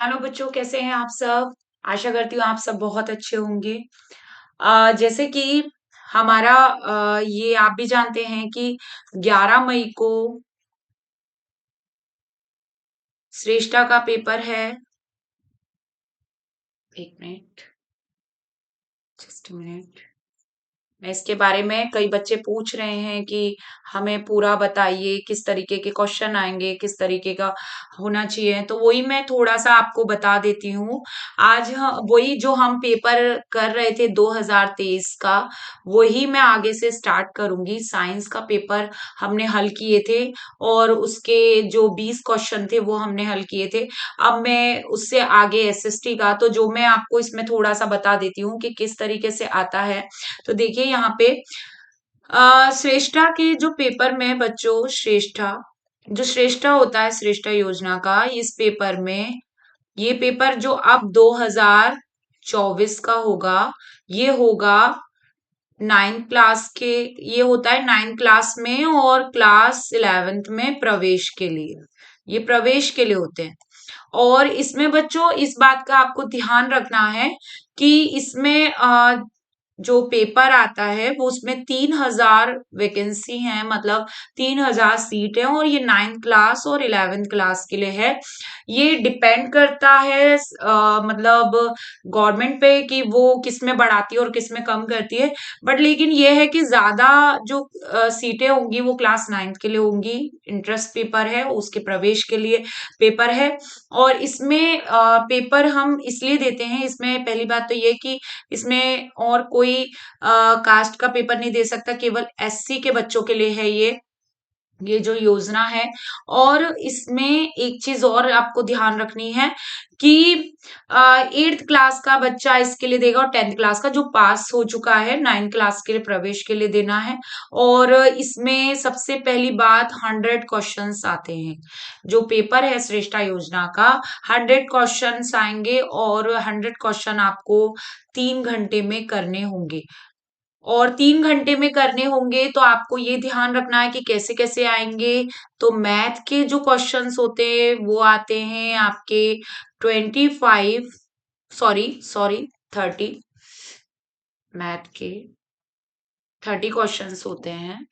Hello बच्चों, कैसे हैं आप सब? आशा करती हूँ आप सब बहुत अच्छे होंगे। जैसे कि हमारा ये आप भी जानते हैं कि 11 मई को श्रेष्ठा का पेपर है। एक मिनट, जस्ट मिनट। मैं इसके बारे में कई बच्चे पूछ रहे हैं कि हमें पूरा बताइए, किस तरीके के क्वेश्चन आएंगे, किस तरीके का होना चाहिए। तो वही मैं थोड़ा सा आपको बता देती हूँ। आज वही जो हम पेपर कर रहे थे 2023 का, वही मैं आगे से स्टार्ट करूंगी। साइंस का पेपर हमने हल किए थे और उसके जो 20 क्वेश्चन थे वो हमने हल किए थे। अब मैं उससे आगे एसएसटी का, तो जो मैं आपको इसमें थोड़ा सा बता देती हूँ कि किस तरीके से आता है। तो देखिए यहाँ पे श्रेष्ठा के जो पेपर में बच्चों, जो श्रेष्ठा होता है, श्रेष्ठा योजना का इस पेपर में, ये पेपर जो अब 2024 का होगा, ये होगा 9th क्लास के। ये होता है 9th क्लास में और क्लास 11th में प्रवेश के लिए। ये प्रवेश के लिए होते हैं। और इसमें बच्चों इस बात का आपको ध्यान रखना है कि इसमें जो पेपर आता है वो उसमें 3,000 वैकेंसी है, मतलब 3,000 सीट है और ये 9th क्लास और 11th क्लास के लिए है। ये डिपेंड करता है मतलब गवर्नमेंट पे कि वो किस में बढ़ाती है और किस में कम करती है। बट लेकिन ये है कि ज्यादा जो सीटें होंगी वो क्लास 9th के लिए होंगी। इंट्रेंस पेपर है, उसके प्रवेश के लिए पेपर है। और इसमें पेपर हम इसलिए देते हैं, इसमें पहली बात तो ये कि इसमें और कोई कास्ट का पेपर नहीं दे सकता, केवल एससी के बच्चों के लिए है ये जो योजना है। और इसमें एक चीज और आपको ध्यान रखनी है कि 8th क्लास का बच्चा इसके लिए देगा और 10th क्लास का जो पास हो चुका है 9th क्लास के लिए प्रवेश के लिए देना है। और इसमें सबसे पहली बात 100 क्वेश्चंस आते हैं। जो पेपर है श्रेष्ठा योजना का, 100 क्वेश्चंस आएंगे और 100 क्वेश्चन आपको 3 घंटे में करने होंगे। और 3 घंटे में करने होंगे तो आपको ये ध्यान रखना है कि कैसे कैसे आएंगे। तो मैथ के जो क्वेश्चंस होते हैं वो आते हैं आपके 25, सॉरी सॉरी 30, मैथ के 30 क्वेश्चंस होते हैं,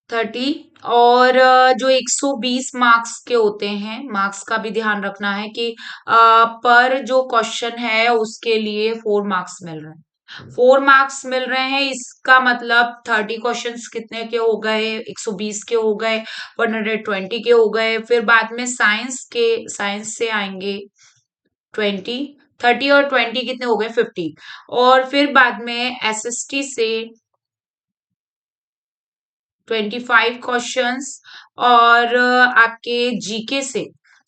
30। और जो 120 मार्क्स के होते हैं, मार्क्स का भी ध्यान रखना है कि पर जो क्वेश्चन है उसके लिए 4 मार्क्स मिल रहे हैं। 4 मार्क्स मिल रहे हैं, इसका मतलब 30 क्वेश्चंस कितने के हो गए, 120 के हो गए, 120 के हो गए। फिर बाद में साइंस से आएंगे 20, 30 और 20 कितने हो गए, 50। और फिर बाद में एसएसटी से 25 क्वेश्चंस। और आपके जीके से,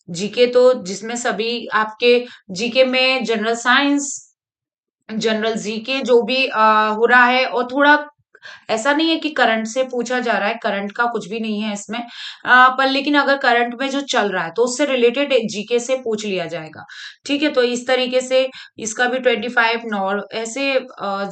जीके तो जिसमें सभी आपके जीके में जनरल साइंस, जनरल जीके जो भी हो रहा है। और थोड़ा ऐसा नहीं है कि करंट से पूछा जा रहा है, करंट का कुछ भी नहीं है इसमें। पर लेकिन अगर करंट में जो चल रहा है तो उससे रिलेटेड जीके से पूछ लिया जाएगा। ठीक है, तो इस तरीके से इसका भी 25 ऐसे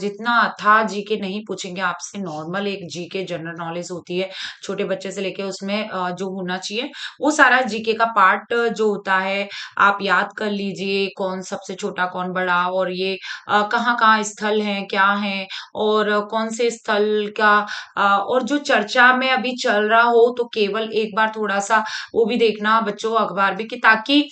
जितना था जीके नहीं पूछेंगे आपसे। नॉर्मल एक जीके जनरल नॉलेज होती है, छोटे बच्चे से लेके उसमें जो होना चाहिए वो सारा जीके का पार्ट जो होता है आप याद कर लीजिए, कौन सबसे छोटा कौन बड़ा, और ये कहाँ कहाँ स्थल हैं, क्या है, और कौन से स्थल का और जो चर्चा में अभी चल रहा हो तो केवल एक बार थोड़ा सा वो भी देखना बच्चों, अखबार भी, कि ताकि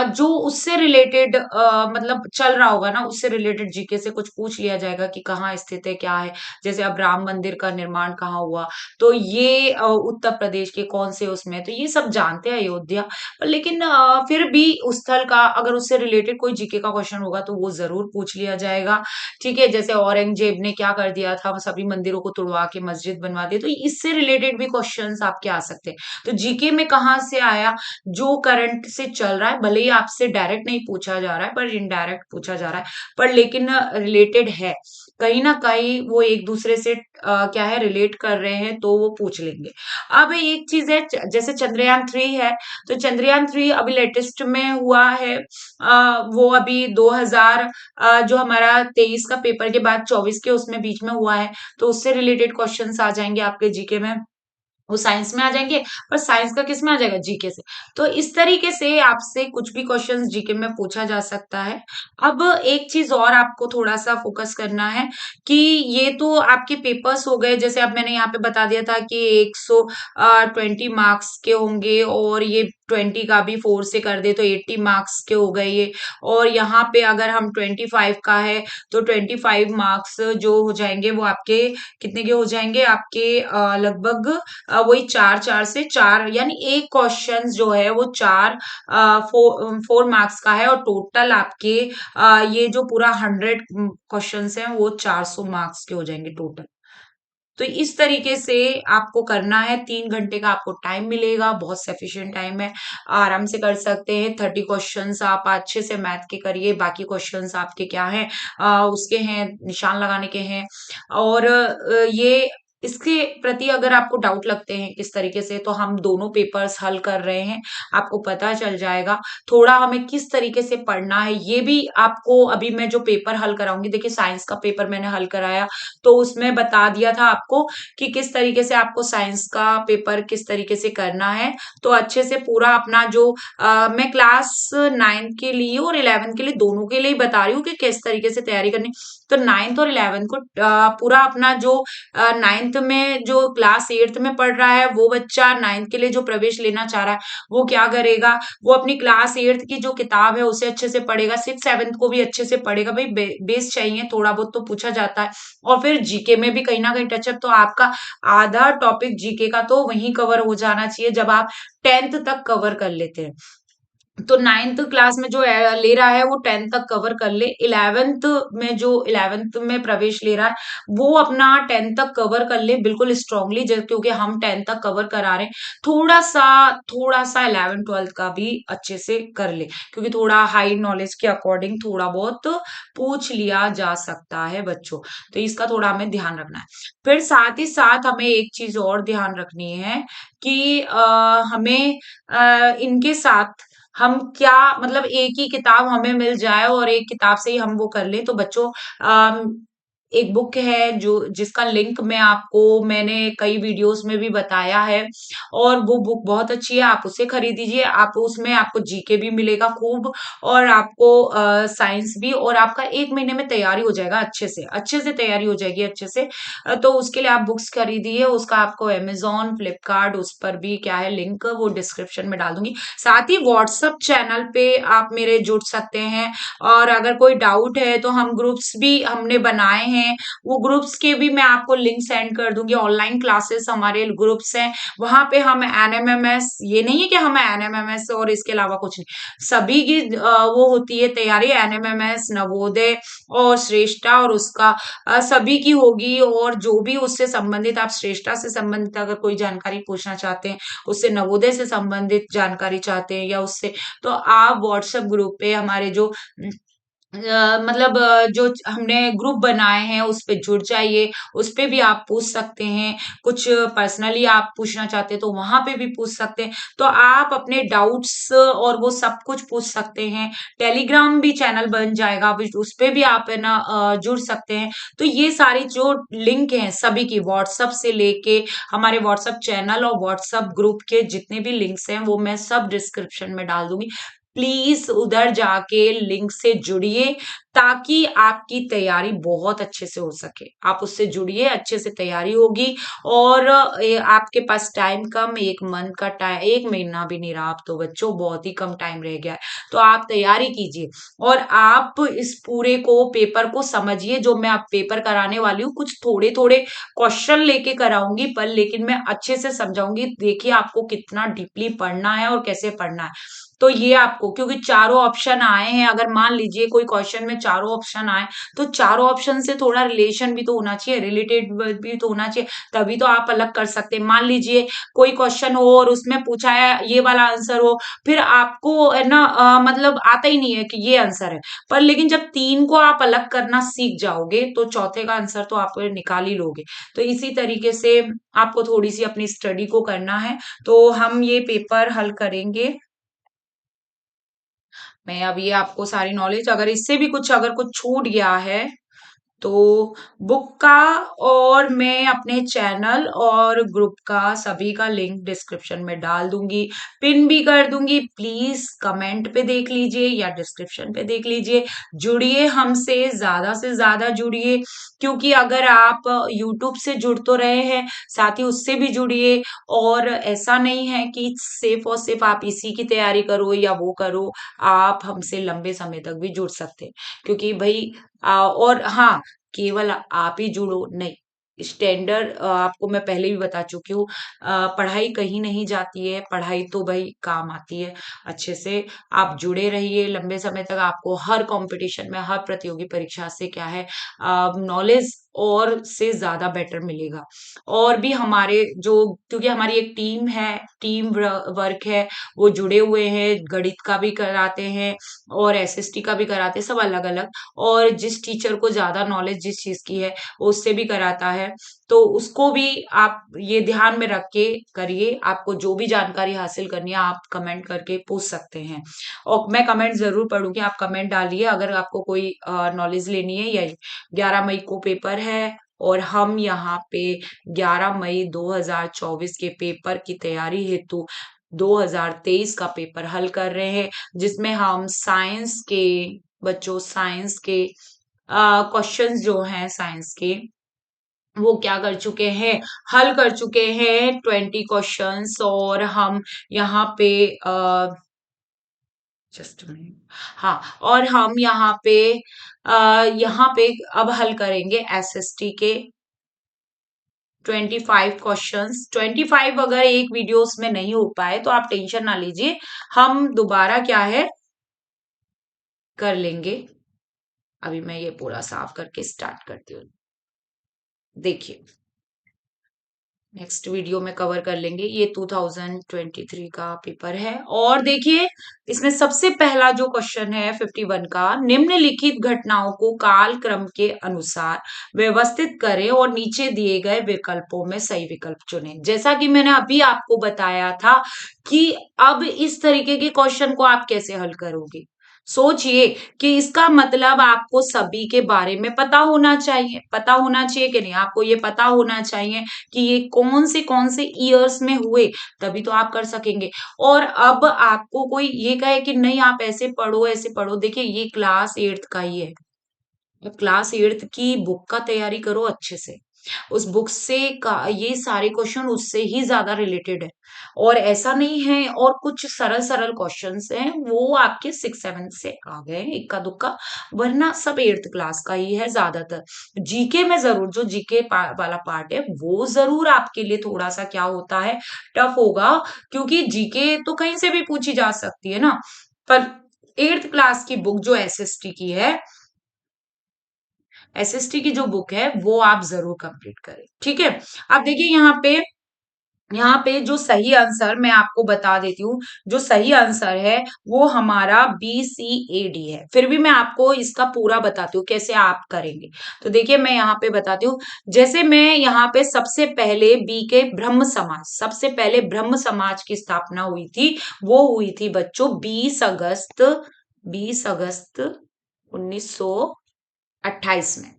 जो उससे रिलेटेड मतलब चल रहा होगा ना, उससे रिलेटेड जीके से कुछ पूछ लिया जाएगा कि कहाँ स्थित है, क्या है। जैसे अब राम मंदिर का निर्माण कहाँ हुआ, तो ये उत्तर प्रदेश के कौन से उसमें है। तो ये सब जानते हैं अयोध्या, पर लेकिन फिर भी उस स्थल का अगर उससे रिलेटेड कोई जीके का क्वेश्चन होगा तो वो जरूर पूछ लिया जाएगा। ठीक है, जैसे औरंगजेब ने क्या कर दिया था, सभी मंदिरों को तुड़वा के मस्जिद बनवा दी, तो इससे रिलेटेड भी क्वेश्चंस आपके आ सकते हैं। तो जीके में कहाँ से आया, जो करंट से चल रहा है, भले ही आपसे डायरेक्ट नहीं पूछा जा रहा है पर इनडायरेक्ट पूछा जा रहा है, पर लेकिन रिलेटेड है, कहीं ना कहीं वो एक दूसरे से क्या है, रिलेट कर रहे हैं, तो वो पूछ लेंगे। अब एक चीज है, जैसे चंद्रयान 3 है, तो चंद्रयान 3 अभी लेटेस्ट में हुआ है। वो अभी 2000 जो हमारा 23 का पेपर के बाद 24 के उसमें बीच में हुआ है, तो उससे रिलेटेड क्वेश्चंस आ जाएंगे आपके जीके में। वो साइंस में आ जाएंगे, पर साइंस का किस में आ जाएगा, जीके से। तो इस तरीके से आपसे कुछ भी क्वेश्चंस जीके में पूछा जा सकता है। अब एक चीज और आपको थोड़ा सा फोकस करना है कि ये तो आपके पेपर्स हो गए, जैसे अब मैंने यहाँ पे बता दिया था कि 120 मार्क्स के होंगे, और ये 20 का भी 4 से कर दे तो 80 मार्क्स के हो गए ये। और यहाँ पे अगर हम 25 का है तो 25 मार्क्स जो हो जाएंगे वो आपके कितने के हो जाएंगे, आपके लगभग वही 4 4 से 4, यानी एक क्वेश्चन जो है वो 4 मार्क्स का है, और टोटल आपके ये जो पूरा 100 क्वेश्चन है वो 400 मार्क्स के हो जाएंगे टोटल। तो इस तरीके से आपको करना है। 3 घंटे का आपको टाइम मिलेगा, बहुत सफिशिएंट टाइम है, आराम से कर सकते हैं। 30 क्वेश्चंस आप अच्छे से मैथ के करिए, बाकी क्वेश्चंस आपके क्या हैं, उसके हैं निशान लगाने के हैं। और ये इसके प्रति अगर आपको डाउट लगते हैं किस तरीके से, तो हम दोनों पेपर्स हल कर रहे हैं, आपको पता चल जाएगा। थोड़ा हमें किस तरीके से पढ़ना है ये भी आपको, अभी मैं जो पेपर हल कराऊंगी, देखिए साइंस का पेपर मैंने हल कराया तो उसमें बता दिया था आपको कि किस तरीके से आपको साइंस का पेपर किस तरीके से करना है। तो अच्छे से पूरा अपना जो मैं क्लास 9 के लिए और 11 के लिए दोनों के लिए ही बता रही हूँ कि किस तरीके से तैयारी करनी। तो 9th और 11th को पूरा अपना जो 9th में जो क्लास 8th में पढ़ रहा है वो बच्चा 9th के लिए जो प्रवेश लेना चाह रहा है वो क्या करेगा, वो अपनी क्लास 8th की जो किताब है उसे अच्छे से पढ़ेगा, 6 7th को भी अच्छे से पढ़ेगा। भाई बेस चाहिए, थोड़ा बहुत तो पूछा जाता है। और फिर जीके में भी कहीं ना कहीं टचअप, तो आपका आधा टॉपिक जीके का तो वहीं कवर हो जाना चाहिए जब आप 10th तक कवर कर लेते हैं। तो 9th क्लास में जो ले रहा है वो 10th तक कवर कर ले। 11th में जो 11th में प्रवेश ले रहा है वो अपना 10th तक कवर कर ले बिल्कुल स्ट्रांगली, क्योंकि हम 10th तक कवर करा रहे हैं। थोड़ा सा 11 12 का भी अच्छे से कर ले, क्योंकि थोड़ा हाई नॉलेज के अकॉर्डिंग थोड़ा बहुत पूछ लिया जा सकता है बच्चों। तो इसका थोड़ा हमें ध्यान रखना है। फिर साथ ही साथ हमें एक चीज और ध्यान रखनी है कि हमें इनके साथ हम क्या, मतलब एक ही किताब हमें मिल जाए और एक किताब से ही हम वो कर लें। तो बच्चों एक बुक है जो जिसका लिंक मैंने कई वीडियोस में भी बताया है, और वो बुक बहुत अच्छी है, आप उसे खरीदीजिए। आप उसमें आपको जीके भी मिलेगा खूब, और आपको साइंस भी, और आपका 1 महीने में तैयारी हो जाएगा, अच्छे से तैयारी हो जाएगी अच्छे से। तो उसके लिए आप बुक्स खरीदिए, उसका आपको अमेजोन फ्लिपकार्ट उस पर भी क्या है लिंक, वो डिस्क्रिप्शन में डाल दूंगी। साथ ही व्हाट्सएप चैनल पे आप मेरे जुड़ सकते हैं, और अगर कोई डाउट है तो हम ग्रुप्स भी हमने बनाए हैं, वो ग्रुप्स के भी मैं आपको लिंक सेंड कर दूंगी। ऑनलाइन क्लासेस हमारे ग्रुप्स हैं, वहां पे हम एनएमएमएस, ये नहीं है कि हम एनएमएमएस और इसके अलावा कुछ नहीं, सभी की वो होती है तैयारी, एनएमएमएस, नवोदय और श्रेष्ठा, और उसका सभी की होगी। और जो भी उससे संबंधित, आप श्रेष्ठा से संबंधित अगर कोई जानकारी पूछना चाहते हैं, उससे नवोदय से संबंधित जानकारी चाहते हैं या उससे, तो आप व्हाट्सएप ग्रुप पे हमारे जो मतलब जो हमने ग्रुप बनाए हैं उस पे जुड़ जाइए, उस पे भी आप पूछ सकते हैं। कुछ पर्सनली आप पूछना चाहते हैं तो वहां पे भी पूछ सकते हैं। तो आप अपने डाउट्स और वो सब कुछ पूछ सकते हैं। टेलीग्राम भी चैनल बन जाएगा, उस पे भी आप है ना जुड़ सकते हैं। तो ये सारी जो लिंक हैं सभी की, व्हाट्सएप से लेके हमारे व्हाट्सएप चैनल और व्हाट्सएप ग्रुप के जितने भी लिंक्स हैं वो मैं सब डिस्क्रिप्शन में डाल दूंगी। प्लीज उधर जाके लिंक से जुड़िए, ताकि आपकी तैयारी बहुत अच्छे से हो सके। आप उससे जुड़िए, अच्छे से तैयारी होगी। और आपके पास टाइम कम, 1 मंथ का टाइम, 1 महीना भी नहीं रहा अब तो बच्चों, बहुत ही कम टाइम रह गया है। तो आप तैयारी कीजिए, और आप इस पूरे को पेपर को समझिए। जो मैं आप पेपर कराने वाली हूँ, कुछ थोड़े थोड़े क्वेश्चन लेके कराऊंगी, पर लेकिन मैं अच्छे से समझाऊंगी। देखिए आपको कितना डीपली पढ़ना है और कैसे पढ़ना है। तो ये आपको, क्योंकि चारों ऑप्शन आए हैं, अगर मान लीजिए कोई क्वेश्चन में चारों ऑप्शन आए, तो चारों ऑप्शन से थोड़ा रिलेशन भी तो होना चाहिए, रिलेटेड भी तो होना चाहिए, तभी तो आप अलग कर सकते हैं। मान लीजिए कोई क्वेश्चन हो और उसमें पूछा है ये वाला आंसर हो, फिर आपको है ना मतलब आता ही नहीं है कि ये आंसर है, पर लेकिन जब 3 को आप अलग करना सीख जाओगे तो चौथे का आंसर तो आप निकाल ही लोगे। तो इसी तरीके से आपको थोड़ी सी अपनी स्टडी को करना है। तो हम ये पेपर हल करेंगे। मैं अब ये आपको सारी नॉलेज, अगर इससे भी कुछ अगर कुछ छूट गया है तो बुक का और मैं अपने चैनल और ग्रुप का सभी का लिंक डिस्क्रिप्शन में डाल दूंगी, पिन भी कर दूंगी। प्लीज कमेंट पे देख लीजिए या डिस्क्रिप्शन पे देख लीजिए। जुड़िए हमसे, ज्यादा से ज्यादा जुड़िए, क्योंकि अगर आप यूट्यूब से जुड़ तो रहे हैं, साथ ही उससे भी जुड़िए। और ऐसा नहीं है कि सिर्फ और सिर्फ आप इसी की तैयारी करो या वो करो, आप हमसे लंबे समय तक भी जुड़ सकते हैं। क्योंकि भाई और हाँ, केवल आप ही जुड़ो नहीं, स्टैंडर्ड आपको मैं पहले भी बता चुकी हूँ, पढ़ाई कहीं नहीं जाती है, पढ़ाई तो भाई काम आती है। अच्छे से आप जुड़े रहिए लंबे समय तक, आपको हर कंपटीशन में, हर प्रतियोगी परीक्षा से क्या है, नॉलेज और से ज्यादा बेटर मिलेगा। और भी हमारे जो, क्योंकि हमारी एक टीम है, टीम वर्क है, वो जुड़े हुए हैं, गणित का भी कराते हैं और एसएसटी का भी कराते हैं, सब अलग अलग। और जिस टीचर को ज्यादा नॉलेज जिस चीज की है, वो उससे भी कराता है। तो उसको भी आप ये ध्यान में रख के करिए। आपको जो भी जानकारी हासिल करनी है, आप कमेंट करके पूछ सकते हैं, और मैं कमेंट जरूर पढ़ूंगी। आप कमेंट डालिए अगर आपको कोई नॉलेज लेनी है। या 11 मई को पेपर है, और हम यहाँ पे 11 मई 2024 के पेपर की तैयारी हेतु 2023 का पेपर हल कर रहे हैं, जिसमें हम साइंस के बच्चों, साइंस के क्वेश्चंस जो हैं साइंस के, वो क्या कर चुके हैं, हल कर चुके हैं 20 क्वेश्चंस। और हम यहाँ पे जस्ट मिनट, हाँ, और हम यहाँ पे अब हल करेंगे एसएसटी के 25 क्वेश्चंस। 25 अगर एक वीडियोस में नहीं हो पाए तो आप टेंशन ना लीजिए, हम दोबारा क्या है कर लेंगे। अभी मैं ये पूरा साफ करके स्टार्ट करती हूँ। देखिए, नेक्स्ट वीडियो में कवर कर लेंगे। ये 2023 का पेपर है, और देखिए इसमें सबसे पहला जो क्वेश्चन है 51 का, निम्नलिखित घटनाओं को काल क्रम के अनुसार व्यवस्थित करें और नीचे दिए गए विकल्पों में सही विकल्प चुनें। जैसा कि मैंने अभी आपको बताया था कि अब इस तरीके के क्वेश्चन को आप कैसे हल करोगे। सोचिए कि इसका मतलब आपको सभी के बारे में पता होना चाहिए, पता होना चाहिए कि नहीं, आपको ये पता होना चाहिए कि ये कौन से ईयर्स में हुए, तभी तो आप कर सकेंगे। और अब आपको कोई ये कहे कि नहीं आप ऐसे पढ़ो ऐसे पढ़ो, देखिए ये क्लास 8th का ही है। अब क्लास 8th की बुक का तैयारी करो अच्छे से, उस बुक से का ये सारे क्वेश्चन उससे ही ज्यादा रिलेटेड है। और ऐसा नहीं है, और कुछ सरल सरल क्वेश्चंस हैं वो आपके 6 7 से आ गए इक्का दुक्का, वरना सब 8th क्लास का ही है ज्यादातर। जीके में जरूर, जो जीके वाला पार्ट है वो जरूर आपके लिए थोड़ा सा क्या होता है, टफ होगा, क्योंकि जीके तो कहीं से भी पूछी जा सकती है ना। पर 8th क्लास की बुक जो एसएसटी की है, एसएसटी की जो बुक है वो आप जरूर कंप्लीट करें, ठीक है। अब देखिए यहाँ पे जो सही आंसर मैं आपको बता देती हूँ, जो सही आंसर है वो हमारा BCAD है। फिर भी मैं आपको इसका पूरा बताती हूँ कैसे आप करेंगे। तो देखिए मैं यहाँ पे बताती हूँ, जैसे मैं यहाँ पे सबसे पहले बी के ब्रह्म समाज, सबसे पहले ब्रह्म समाज की स्थापना हुई थी, वो हुई थी बच्चों 20 अगस्त 1928 में।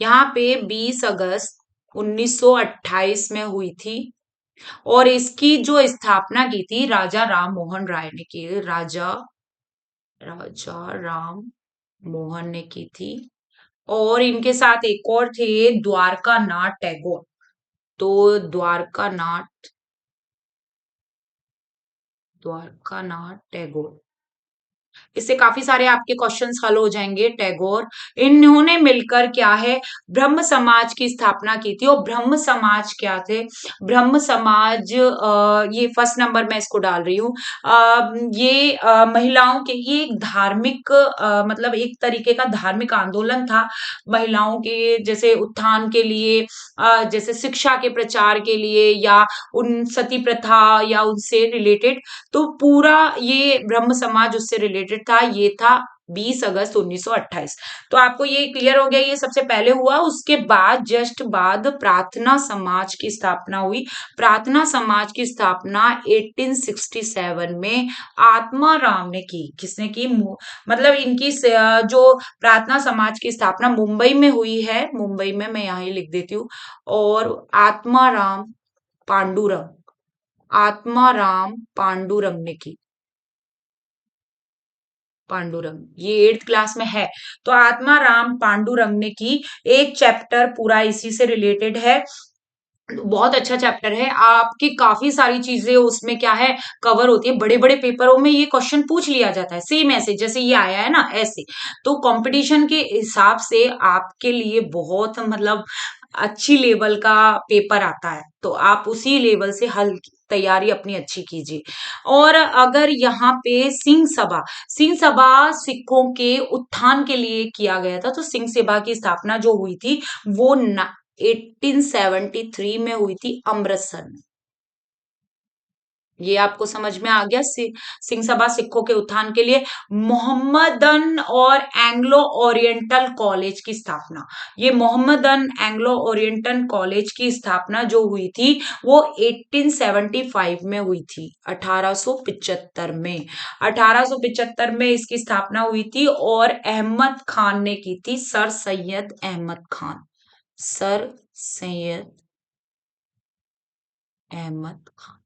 यहाँ पे 20 अगस्त 1928 में हुई थी, और इसकी जो स्थापना की थी राजा राम मोहन राय ने की, राजा राजा राम मोहन ने की थी। और इनके साथ एक और थे, द्वारका नाथ टैगोर। तो द्वारका नाथ टैगोर, इससे काफी सारे आपके क्वेश्चंस हल हो जाएंगे। टैगोर, इन्होंने मिलकर क्या है, ब्रह्म समाज की स्थापना की थी। और ब्रह्म समाज क्या थे, ब्रह्म समाज ये फर्स्ट नंबर मैं इसको डाल रही हूँ। ये महिलाओं के, ये एक धार्मिक मतलब एक तरीके का धार्मिक आंदोलन था, महिलाओं के जैसे उत्थान के लिए, जैसे शिक्षा के प्रचार के लिए, या उन सती प्रथा या उनसे रिलेटेड। तो पूरा ये ब्रह्म समाज उससे रिलेटेड था, ये था 20 अगस्त 1928। तो आपको ये क्लियर हो गया, ये सबसे पहले हुआ। उसके बाद जस्ट बाद प्रार्थना समाज की स्थापना हुई। प्रार्थना समाज की स्थापना 1867 में आत्माराम ने की। किसने की? मतलब इनकी जो प्रार्थना समाज की स्थापना मुंबई में हुई है, मुंबई में, मैं यहाँ ही लिख देती हूँ। और आत्माराम पांडुरंग, आत्माराम पांडुरंग ने की। पांडुरंग ये 8th क्लास में है। तो आत्माराम पांडुरंग ने की। एक चैप्टर पूरा इसी से रिलेटेड है, बहुत अच्छा चैप्टर है। आपकी काफी सारी चीजें उसमें क्या है, कवर होती है। बड़े बड़े पेपरों में ये क्वेश्चन पूछ लिया जाता है, सेम ऐसे जैसे ये आया है ना, ऐसे। तो कंपटीशन के हिसाब से आपके लिए बहुत मतलब अच्छी लेवल का पेपर आता है, तो आप उसी लेवल से हल तैयारी अपनी अच्छी कीजिए। और अगर यहाँ पे सिंह सभा, सिंह सभा सिखों के उत्थान के लिए किया गया था। तो सिंह सभा की स्थापना जो हुई थी वो 1873 में हुई थी, अमृतसर में। ये आपको समझ में आ गया। सिंह सभा सिखों के उत्थान के लिए। मोहम्मदन और एंग्लो ओरिएंटल कॉलेज की स्थापना, ये मोहम्मदन एंग्लो ओरिएंटल कॉलेज की स्थापना जो हुई थी वो 1875 में हुई थी, 1875 में। 1875 में इसकी स्थापना हुई थी और अहमद खान ने की थी, सर सैयद अहमद खान, सर सैयद अहमद खान।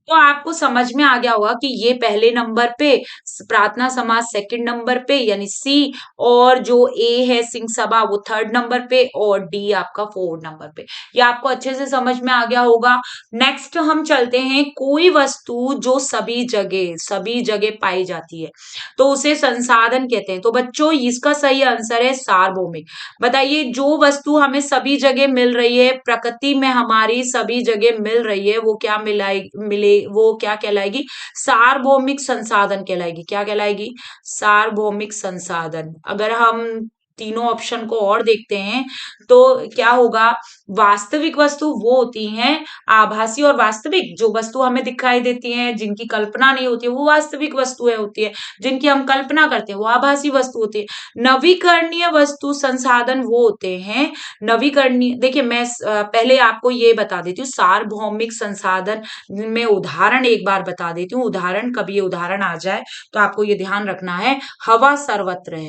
तो आपको समझ में आ गया होगा कि ये पहले नंबर पे, प्रार्थना समाज सेकंड नंबर पे यानी सी, और जो ए है सिंह सभा वो थर्ड नंबर पे, और डी आपका फोर्थ नंबर पे। ये आपको अच्छे से समझ में आ गया होगा। नेक्स्ट हम चलते हैं, कोई वस्तु जो सभी जगह पाई जाती है तो उसे संसाधन कहते हैं। तो बच्चों इसका सही आंसर है सार्वभौमिक। बताइए, जो वस्तु हमें सभी जगह मिल रही है, प्रकृति में हमारी सभी जगह मिल रही है, वो क्या वो क्या कहलाएगी? सार्वभौमिक संसाधन कहलाएगी। क्या कहलाएगी? सार्वभौमिक संसाधन। अगर हम तीनों ऑप्शन को और देखते हैं तो क्या होगा? वास्तविक वस्तु वो होती हैं, आभासी और वास्तविक। जो वस्तु हमें दिखाई देती है, जिनकी कल्पना नहीं होती है, वो वास्तविक वस्तुएं होती है। जिनकी हम कल्पना करते हैं वो आभासी वस्तु होती है। नवीकरणीय वस्तु संसाधन वो होते हैं, नवीकरणीय। देखिए मैं पहले आपको ये बता देती हूँ, सार्वभौमिक संसाधन में उदाहरण एक बार बता देती हूँ। उदाहरण, कभी ये उदाहरण आ जाए तो आपको ये ध्यान रखना है। हवा सर्वत्र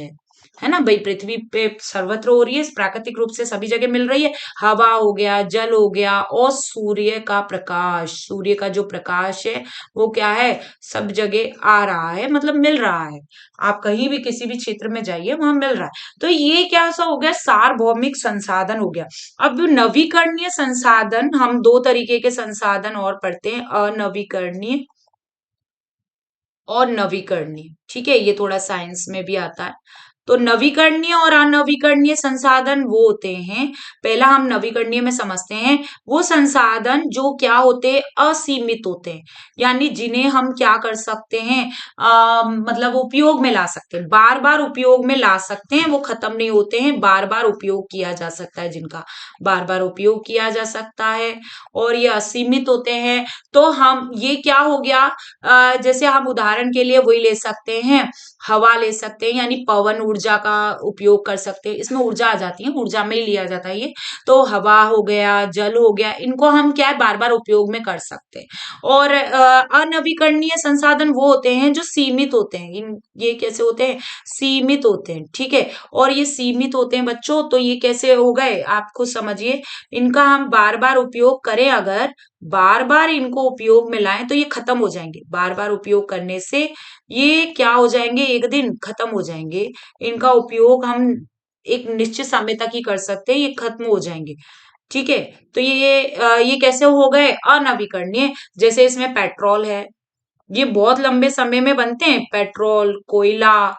है ना भाई, पृथ्वी पे सर्वत्र हो रही है, प्राकृतिक रूप से सभी जगह मिल रही है। हवा हो गया, जल हो गया, और सूर्य का प्रकाश, सूर्य का जो प्रकाश है वो क्या है, सब जगह आ रहा है, मतलब मिल रहा है। आप कहीं भी किसी भी क्षेत्र में जाइए वहां मिल रहा है। तो ये क्या सा हो गया? सार्वभौमिक संसाधन हो गया। अब नवीकरणीय संसाधन, हम दो तरीके के संसाधन और पढ़ते हैं, अनवीकरणीय और नवीकरणीय। ठीक है, ये थोड़ा साइंस में भी आता है। तो नवीकरणीय और अनवीकरणीय संसाधन वो होते हैं, पहला हम नवीकरणीय में समझते हैं। वो संसाधन जो क्या होते हैं, असीमित होते हैं, यानी जिन्हें हम क्या कर सकते हैं, मतलब उपयोग में ला सकते हैं, बार बार उपयोग में ला सकते हैं, वो खत्म नहीं होते हैं, बार बार उपयोग किया जा सकता है, जिनका बार बार उपयोग किया जा सकता है, और ये असीमित होते हैं। तो हम ये क्या हो गया, जैसे हम उदाहरण के लिए वही ले सकते हैं, हवा ले सकते हैं, यानी पवन ऊर्जा का उपयोग कर सकते हैं। इसमें ऊर्जा आ जाती है, ऊर्जा में ही लिया जाता है ये। तो हवा हो गया, जल हो गया, इनको हम क्या है, बार बार उपयोग में कर सकते हैं। और अनवीकरणीय संसाधन वो होते हैं जो सीमित होते हैं। ये कैसे होते हैं? सीमित होते हैं। ठीक है, और ये सीमित होते हैं बच्चों, तो ये कैसे हो गए आप खुद समझिए। इनका हम बार बार उपयोग करें, अगर बार बार इनको उपयोग में लाएं तो ये खत्म हो जाएंगे। बार बार उपयोग करने से ये क्या हो जाएंगे, एक दिन खत्म हो जाएंगे। इनका उपयोग हम एक निश्चित समय तक ही कर सकते हैं, ये खत्म हो जाएंगे। ठीक है, तो ये कैसे हो गए? अनवीकरणीय। जैसे इसमें पेट्रोल है, ये बहुत लंबे समय में बनते हैं, पेट्रोल, कोयला,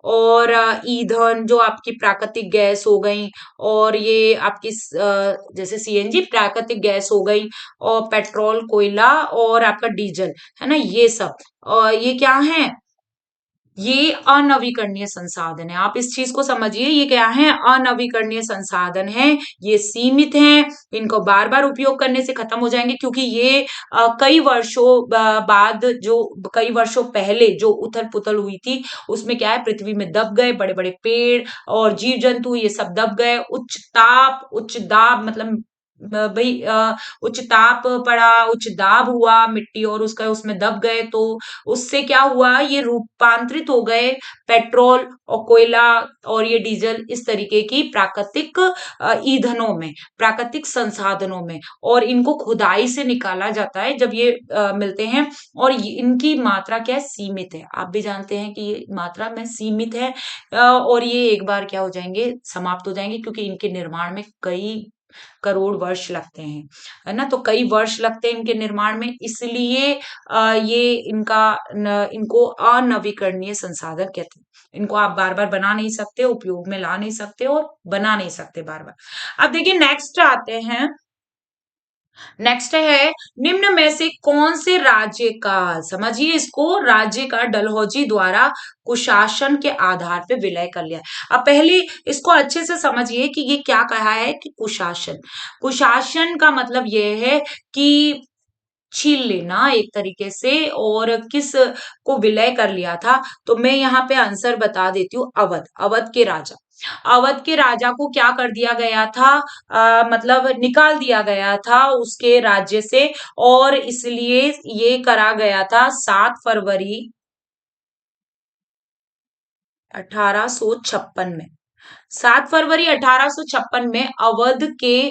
और ईंधन जो आपकी प्राकृतिक गैस हो गई, और ये आपकी जैसे सीएनजी प्राकृतिक गैस हो गई, और पेट्रोल, कोयला, और आपका डीजल, है ना, ये सब। और ये क्या है? ये अनवीकरणीय संसाधन है। आप इस चीज को समझिए, ये क्या है? अनवीकरणीय संसाधन है। ये सीमित हैं, इनको बार बार उपयोग करने से खत्म हो जाएंगे, क्योंकि ये कई वर्षों बाद, जो कई वर्षों पहले जो उथल पुथल हुई थी, उसमें क्या है, पृथ्वी में दब गए बड़े बड़े पेड़ और जीव जंतु, ये सब दब गए। उच्च ताप, उच्च दाब, मतलब भाई उच्च ताप पड़ा, उच्च दाब हुआ मिट्टी, और उसका उसमें दब गए, तो उससे क्या हुआ, ये रूपांतरित हो गए पेट्रोल और कोयला और ये डीजल, इस तरीके की प्राकृतिक ईंधनों में, प्राकृतिक संसाधनों में। और इनको खुदाई से निकाला जाता है जब ये मिलते हैं। और इनकी मात्रा क्या है? सीमित है। आप भी जानते हैं कि ये मात्रा में सीमित है, और ये एक बार क्या हो जाएंगे, समाप्त हो जाएंगे, क्योंकि इनके निर्माण में कई करोड़ वर्ष लगते हैं, है ना? तो कई वर्ष लगते हैं इनके निर्माण में, इसलिए ये इनको अनवीकरणीय संसाधन कहते हैं। इनको आप बार बार बना नहीं सकते, उपयोग में ला नहीं सकते और बना नहीं सकते बार बार। अब देखिए नेक्स्ट आते हैं। नेक्स्ट है, निम्न में से कौन से राज्य का, समझिए इसको, राज्य का डलहौजी द्वारा कुशासन के आधार पे विलय कर लिया। अब पहले इसको अच्छे से समझिए कि ये क्या कहा है कि कुशासन। कुशासन का मतलब ये है कि छीन लेना एक तरीके से, और किस को विलय कर लिया था। तो मैं यहाँ पे आंसर बता देती हूँ, अवध, अवध के राजा। अवध के राजा को क्या कर दिया गया था, मतलब निकाल दिया गया था उसके राज्य से, और इसलिए ये करा गया था 7 फरवरी 1856 में। 7 फरवरी 1856 में अवध के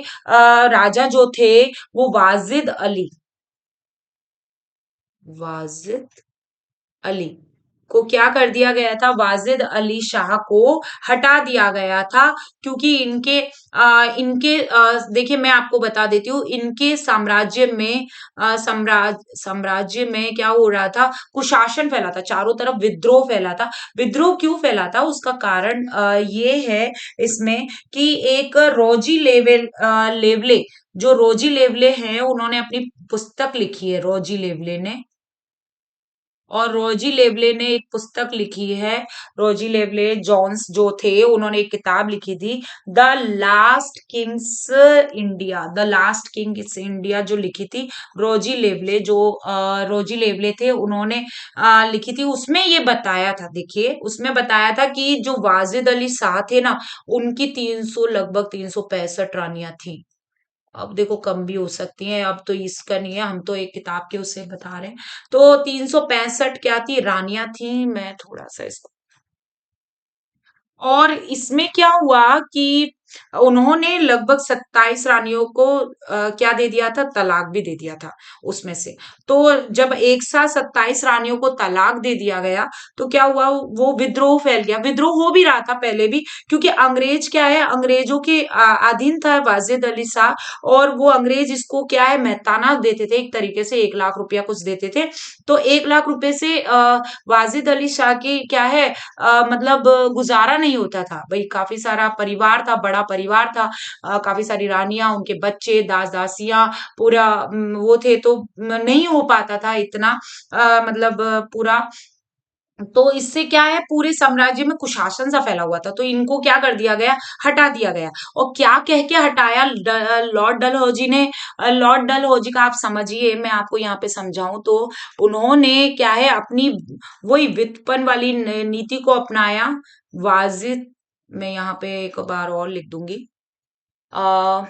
राजा जो थे, वो वाजिद अली, वाजिद अली को क्या कर दिया गया था, वाजिद अली शाह को हटा दिया गया था, क्योंकि देखिए मैं आपको बता देती हूँ, इनके साम्राज्य में साम्राज्य में क्या हो रहा था, कुशासन फैला था, चारों तरफ विद्रोह फैला था। विद्रोह क्यों फैला था, उसका कारण ये है इसमें कि एक लेवले, जो रोजी लेवले हैं, उन्होंने अपनी पुस्तक लिखी है, रोजी लेवले ने, और रोजी लेवले ने एक पुस्तक लिखी है। रोजी लेवले जॉन्स जो थे, उन्होंने एक किताब लिखी थी, the last Kings India, the last Kings India, जो लिखी थी रोजी लेवले, जो रोजी लेवले थे, उन्होंने लिखी थी। उसमें ये बताया था, देखिए उसमें बताया था कि जो वाजिद अली शाह थे ना, उनकी 300, लगभग 365 रानियां थी। अब देखो कम भी हो सकती हैं, अब तो इसका नहीं है, हम तो एक किताब के उससे बता रहे हैं। तो 365 क्या थी, रानियां थी। मैं थोड़ा सा इसको, और इसमें क्या हुआ कि उन्होंने लगभग 27 रानियों को क्या दे दिया था, तलाक भी दे दिया था उसमें से। तो जब एक साथ 27 रानियों को तलाक दे दिया गया, तो क्या हुआ, वो विद्रोह फैल गया। विद्रोह हो भी रहा था पहले भी, क्योंकि अंग्रेज क्या है, अंग्रेजों के अधीन था वाजिद अली शाह, और वो अंग्रेज इसको क्या है, मेहताना देते थे, एक तरीके से 1 लाख रुपया कुछ देते थे। तो 1 लाख रुपए से वाजिद अली शाह की क्या है, मतलब गुजारा नहीं होता था भाई, काफी सारा परिवार था, बड़ा परिवार था, काफी सारी रानियां, उनके बच्चे, दास दासियां, पूरा वो थे, तो नहीं हो पाता था इतना, मतलब पूरा। तो इससे क्या है, पूरे साम्राज्य में कुशासन सा फैला हुआ था, तो इनको क्या कर दिया गया, हटा दिया गया। और क्या कह के हटाया लॉर्ड डलहौजी ने, लॉर्ड डलहौजी का आप समझिए, मैं आपको यहाँ पे समझाऊं तो, उन्होंने क्या है, अपनी वही व्युत्पन्न वाली नीति को अपनाया। वाजिद, मैं यहाँ पे एक बार और लिख दूंगी, आ,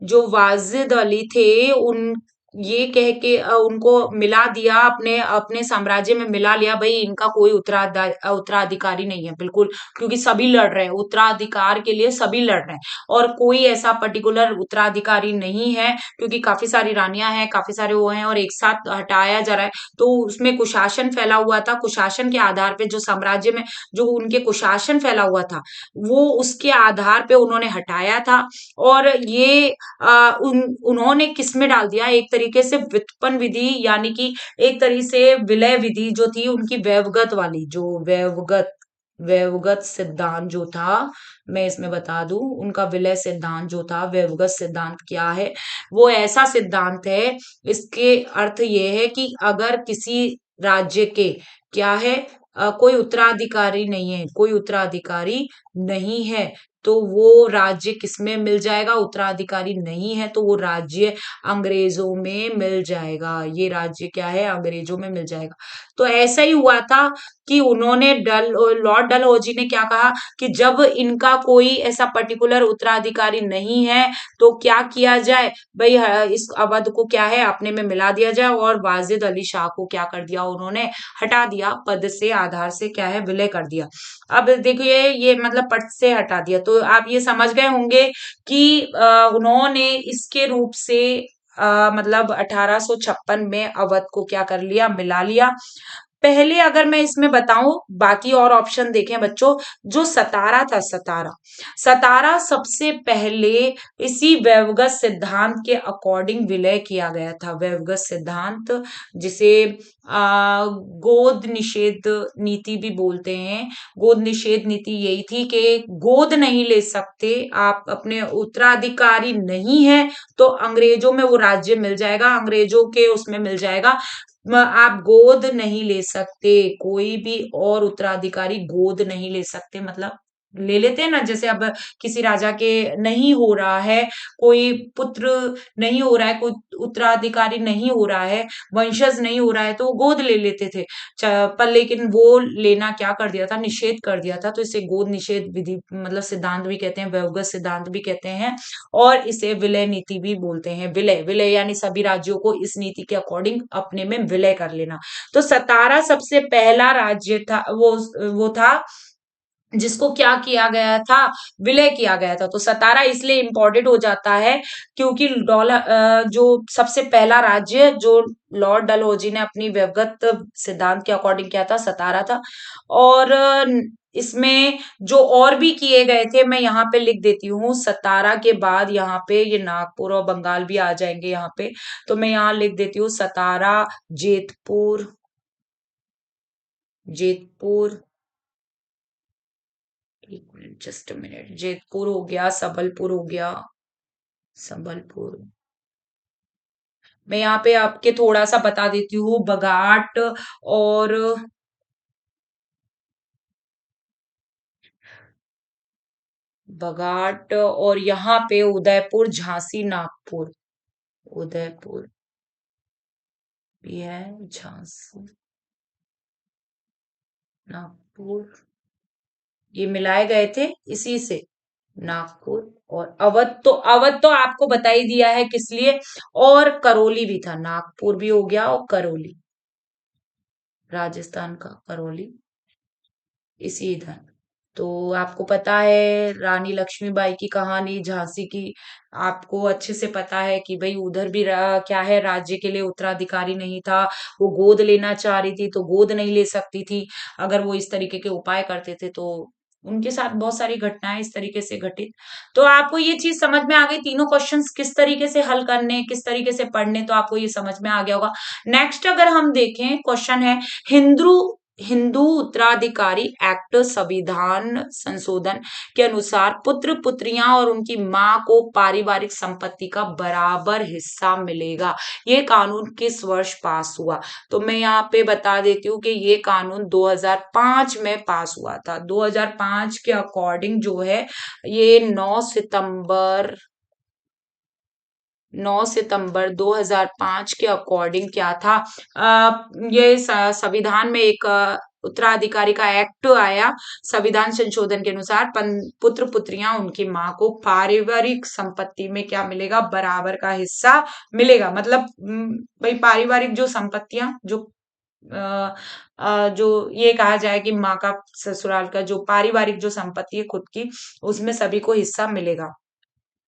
जो वाजिद अली थे, उन ये कह के उनको मिला दिया, अपने अपने साम्राज्य में मिला लिया, भाई इनका कोई उत्तराधिकारी नहीं है बिल्कुल, क्योंकि सभी लड़ रहे हैं उत्तराधिकार के लिए, सभी लड़ रहे हैं, और कोई ऐसा पर्टिकुलर उत्तराधिकारी नहीं है, क्योंकि काफी सारी रानियां हैं, काफी सारे वो हैं, और एक साथ हटाया जा रहा है। तो उसमें कुशासन फैला हुआ था, कुशासन के आधार पे जो साम्राज्य में जो उनके कुशासन फैला हुआ था, वो उसके आधार पे उन्होंने हटाया था। और ये उन्होंने किसमें डाल दिया, एक तरीके से व्युत्पन्न विधि, यानी कि एक तरीके से विलय विधि जो थी उनकी, वैवगत वाली, जो वैवगत वैवगत सिद्धांत जो था, मैं इसमें बता दूं, उनका विलय सिद्धांत जो था, वैवगत सिद्धांत क्या है, वो ऐसा सिद्धांत है, इसके अर्थ ये है कि अगर किसी राज्य के क्या है, कोई उत्तराधिकारी नहीं है, कोई उत्तराधिकारी नहीं है, तो वो राज्य किसमें मिल जाएगा, उत्तराधिकारी नहीं है तो वो राज्य अंग्रेजों में मिल जाएगा। ये राज्य क्या है, अंग्रेजों में मिल जाएगा। तो ऐसा ही हुआ था कि उन्होंने लॉर्ड डलहौजी ने क्या कहा कि जब इनका कोई ऐसा पर्टिकुलर उत्तराधिकारी नहीं है तो क्या किया जाए भाई, इस अवध को क्या है अपने में मिला दिया जाए, और वाजिद अली शाह को क्या कर दिया उन्होंने, हटा दिया, पद से आधार से क्या है विलय कर दिया। अब देखिए ये मतलब पद से हटा दिया, तो आप ये समझ गए होंगे कि उन्होंने इसके रूप से मतलब 1856 में अवध को क्या कर लिया, मिला लिया। पहले अगर मैं इसमें बताऊं, बाकी और ऑप्शन देखें बच्चों, जो सतारा था, सतारा, सतारा सबसे पहले इसी वैवगत सिद्धांत के अकॉर्डिंग विलय किया गया था। वैवगत सिद्धांत जिसे गोद निषेध नीति भी बोलते हैं। गोद निषेध नीति यही थी कि गोद नहीं ले सकते आप, अपने उत्तराधिकारी नहीं है तो अंग्रेजों में वो राज्य मिल जाएगा, अंग्रेजों के उसमें मिल जाएगा, आप गोद नहीं ले सकते, कोई भी और उत्तराधिकारी गोद नहीं ले सकते, मतलब ले लेते हैं ना, जैसे अब किसी राजा के नहीं हो रहा है, कोई पुत्र नहीं हो रहा है, कोई उत्तराधिकारी नहीं हो रहा है, वंशज नहीं हो रहा है, तो वो गोद ले लेते थे। पर लेकिन वो लेना क्या कर दिया था, निषेध कर दिया था, तो इसे गोद निषेध विधि मतलब सिद्धांत भी कहते हैं, वैवगत सिद्धांत भी कहते हैं, और इसे विलय नीति भी बोलते हैं। विलय, विलय यानी सभी राज्यों को इस नीति के अकॉर्डिंग अपने में विलय कर लेना। तो सतारा सबसे पहला राज्य था, वो था जिसको क्या किया गया था, विलय किया गया था। तो सतारा इसलिए इंपॉर्टेंट हो जाता है क्योंकि जो सबसे पहला राज्य जो लॉर्ड डलहौजी ने अपनी व्यवगत सिद्धांत के अकॉर्डिंग किया था, सतारा था। और इसमें जो और भी किए गए थे मैं यहाँ पे लिख देती हूँ, सतारा के बाद यहाँ पे ये नागपुर और बंगाल भी आ जाएंगे यहाँ पे, तो मैं यहाँ लिख देती हूँ सतारा, जेतपुर, जेतपुर, एक minute, just a minute, Jetpur हो गया, सबलपुर हो गया, संबलपुर। मैं यहाँ पे आपके थोड़ा सा बता देती हूँ, बघाट और बघाट और यहाँ पे उदयपुर, झांसी, नागपुर, उदयपुर भी है, झांसी, नागपुर, ये मिलाए गए थे इसी से, नागपुर। और अवध, तो अवध तो आपको बता ही दिया है किस लिए, और करौली भी था, नागपुर भी हो गया और करौली, राजस्थान का करौली, इसी इधर। तो आपको पता है रानी लक्ष्मीबाई की कहानी, झांसी की, आपको अच्छे से पता है कि भाई उधर भी क्या है, राज्य के लिए उत्तराधिकारी नहीं था, वो गोद लेना चाह रही थी तो गोद नहीं ले सकती थी, अगर वो इस तरीके के उपाय करते थे तो उनके साथ बहुत सारी घटनाएं इस तरीके से घटित। तो आपको ये चीज समझ में आ गई, तीनों क्वेश्चंस किस तरीके से हल करने, किस तरीके से पढ़ने, तो आपको ये समझ में आ गया होगा। नेक्स्ट अगर हम देखें, क्वेश्चन है हिंदू हिंदू उत्तराधिकारी एक्ट संविधान संशोधन के अनुसार पुत्र पुत्रियां और उनकी मां को पारिवारिक संपत्ति का बराबर हिस्सा मिलेगा। ये कानून किस वर्ष पास हुआ, तो मैं यहाँ पे बता देती हूँ कि ये कानून 2005 में पास हुआ था। 2005 के अकॉर्डिंग जो है ये 9 सितंबर 2005 के अकॉर्डिंग क्या था, ये संविधान में एक उत्तराधिकारी का एक्ट आया, संविधान संशोधन के अनुसार पुत्र पुत्रियां उनकी मां को पारिवारिक संपत्ति में क्या मिलेगा, बराबर का हिस्सा मिलेगा। मतलब भाई पारिवारिक जो संपत्तियां जो जो ये कहा जाए कि माँ का ससुराल का जो पारिवारिक जो संपत्ति है खुद की, उसमें सभी को हिस्सा मिलेगा।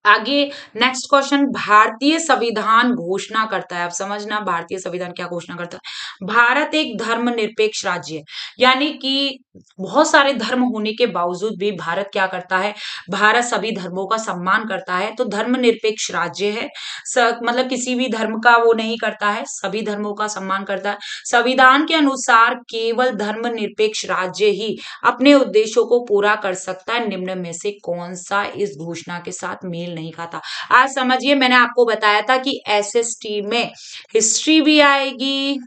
आगे नेक्स्ट क्वेश्चन, भारतीय संविधान घोषणा करता है, अब समझना भारतीय संविधान क्या घोषणा करता है। भारत एक धर्मनिरपेक्ष राज्य है, यानी कि बहुत सारे धर्म होने के बावजूद भी भारत क्या करता है, भारत सभी धर्मों का सम्मान करता है, तो धर्मनिरपेक्ष राज्य है। मतलब किसी भी धर्म का वो नहीं करता है, सभी धर्मों का सम्मान करता है। संविधान के अनुसार केवल धर्मनिरपेक्ष राज्य ही अपने उद्देश्यों को पूरा कर सकता है, निम्न में से कौन सा इस घोषणा के साथ मेल नहीं खाता। आज समझिए, मैंने आपको बताया था कि एसएसटी में हिस्ट्री भी आएगी,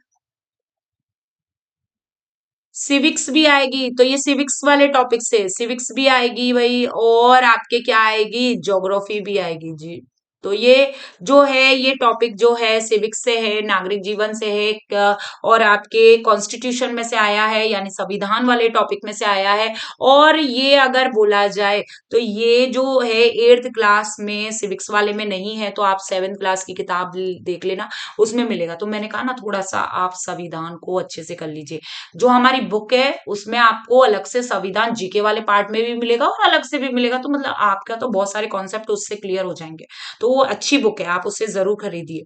सिविक्स भी आएगी, तो ये सिविक्स वाले टॉपिक से सिविक्स भी आएगी भाई, और आपके क्या आएगी, ज्योग्राफी भी आएगी जी। तो ये जो है, ये टॉपिक जो है सिविक्स से है, नागरिक जीवन से है, और आपके कॉन्स्टिट्यूशन में से आया है, यानी संविधान वाले टॉपिक में से आया है। और ये अगर बोला जाए तो ये जो है 8th क्लास में सिविक्स वाले में नहीं है, तो आप 7th क्लास की किताब देख लेना, उसमें मिलेगा। तो मैंने कहा ना, थोड़ा सा आप संविधान को अच्छे से कर लीजिए। जो हमारी बुक है उसमें आपको अलग से संविधान जीके वाले पार्ट में भी मिलेगा और अलग से भी मिलेगा, तो मतलब आपका तो बहुत सारे कॉन्सेप्ट उससे क्लियर हो जाएंगे। तो वो अच्छी बुक है, आप उससे जरूर खरीदिए।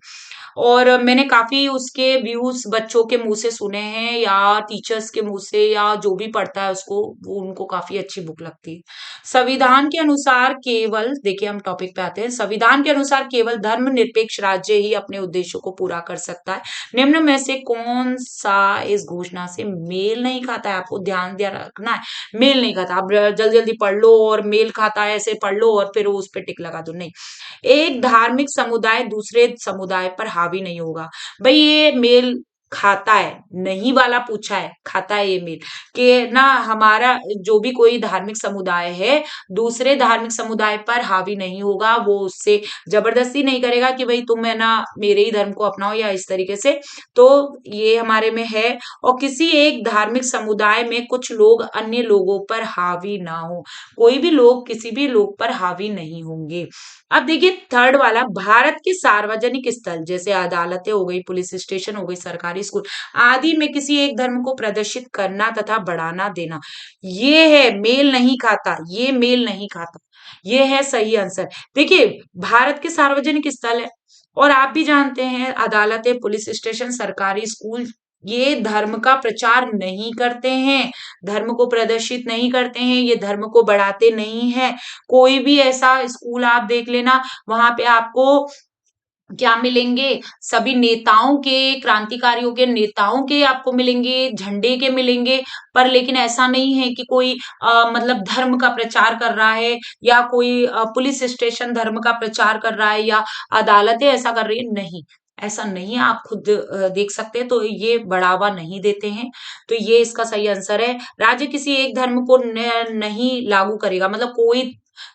और मैंने काफी उसके व्यूज बच्चों के मुंह से सुने हैं, या टीचर्स के मुंह से, या जो भी पढ़ता है उसको, वो उनको काफी अच्छी बुक लगती है। संविधान के अनुसार केवल, देखिए हम टॉपिक पे आते हैं, संविधान के अनुसार केवल धर्मनिरपेक्ष राज्य ही अपने उद्देश्यों को पूरा कर सकता है। निम्न में से कौन सा इस घोषणा से मेल नहीं खाता है? आपको ध्यान दिया रखना है, मेल नहीं खाता। आप जल्दी जल्दी पढ़ लो और मेल खाता है ऐसे पढ़ लो और फिर उस पर टिक लगा दो, नहीं। एक धार्मिक समुदाय दूसरे समुदाय पर हावी नहीं होगा। भाई ये मेल खाता है, नहीं वाला पूछा है, खाता है ये मेल, कि ना हमारा जो भी कोई धार्मिक समुदाय है दूसरे धार्मिक समुदाय पर हावी नहीं होगा, वो उससे जबरदस्ती नहीं करेगा कि भाई तुम है ना मेरे ही धर्म को अपनाओ या इस तरीके से। तो ये हमारे में है। और किसी एक धार्मिक समुदाय में कुछ लोग अन्य लोगों पर हावी ना हो, कोई भी लोग किसी भी लोग पर हावी नहीं होंगे। अब देखिए थर्ड वाला, भारत के सार्वजनिक स्थल जैसे अदालतें हो गई, पुलिस स्टेशन हो गई, सरकारी स्कूल आदि में किसी एक धर्म को प्रदर्शित करना तथा बढ़ाना देना, ये है मेल नहीं खाता, ये मेल नहीं खाता, ये है सही आंसर। देखिए भारत के सार्वजनिक स्थल है, और आप भी जानते हैं अदालतें, पुलिस स्टेशन, सरकारी स्कूल, ये धर्म का प्रचार नहीं करते हैं, धर्म को प्रदर्शित नहीं करते हैं, ये धर्म को बढ़ाते नहीं है। कोई भी ऐसा स्कूल आप देख लेना, वहां पे आपको क्या मिलेंगे, सभी नेताओं के, क्रांतिकारियों के नेताओं के आपको मिलेंगे, झंडे के मिलेंगे। पर लेकिन ऐसा नहीं है कि कोई मतलब धर्म का प्रचार कर रहा है, या कोई पुलिस स्टेशन धर्म का प्रचार कर रहा है, या अदालतें ऐसा कर रही है, नहीं। ऐसा नहीं है, आप खुद देख सकते हैं, तो ये बढ़ावा नहीं देते हैं। तो ये इसका सही आंसर है। राज्य किसी एक धर्म को नहीं लागू करेगा, मतलब कोई,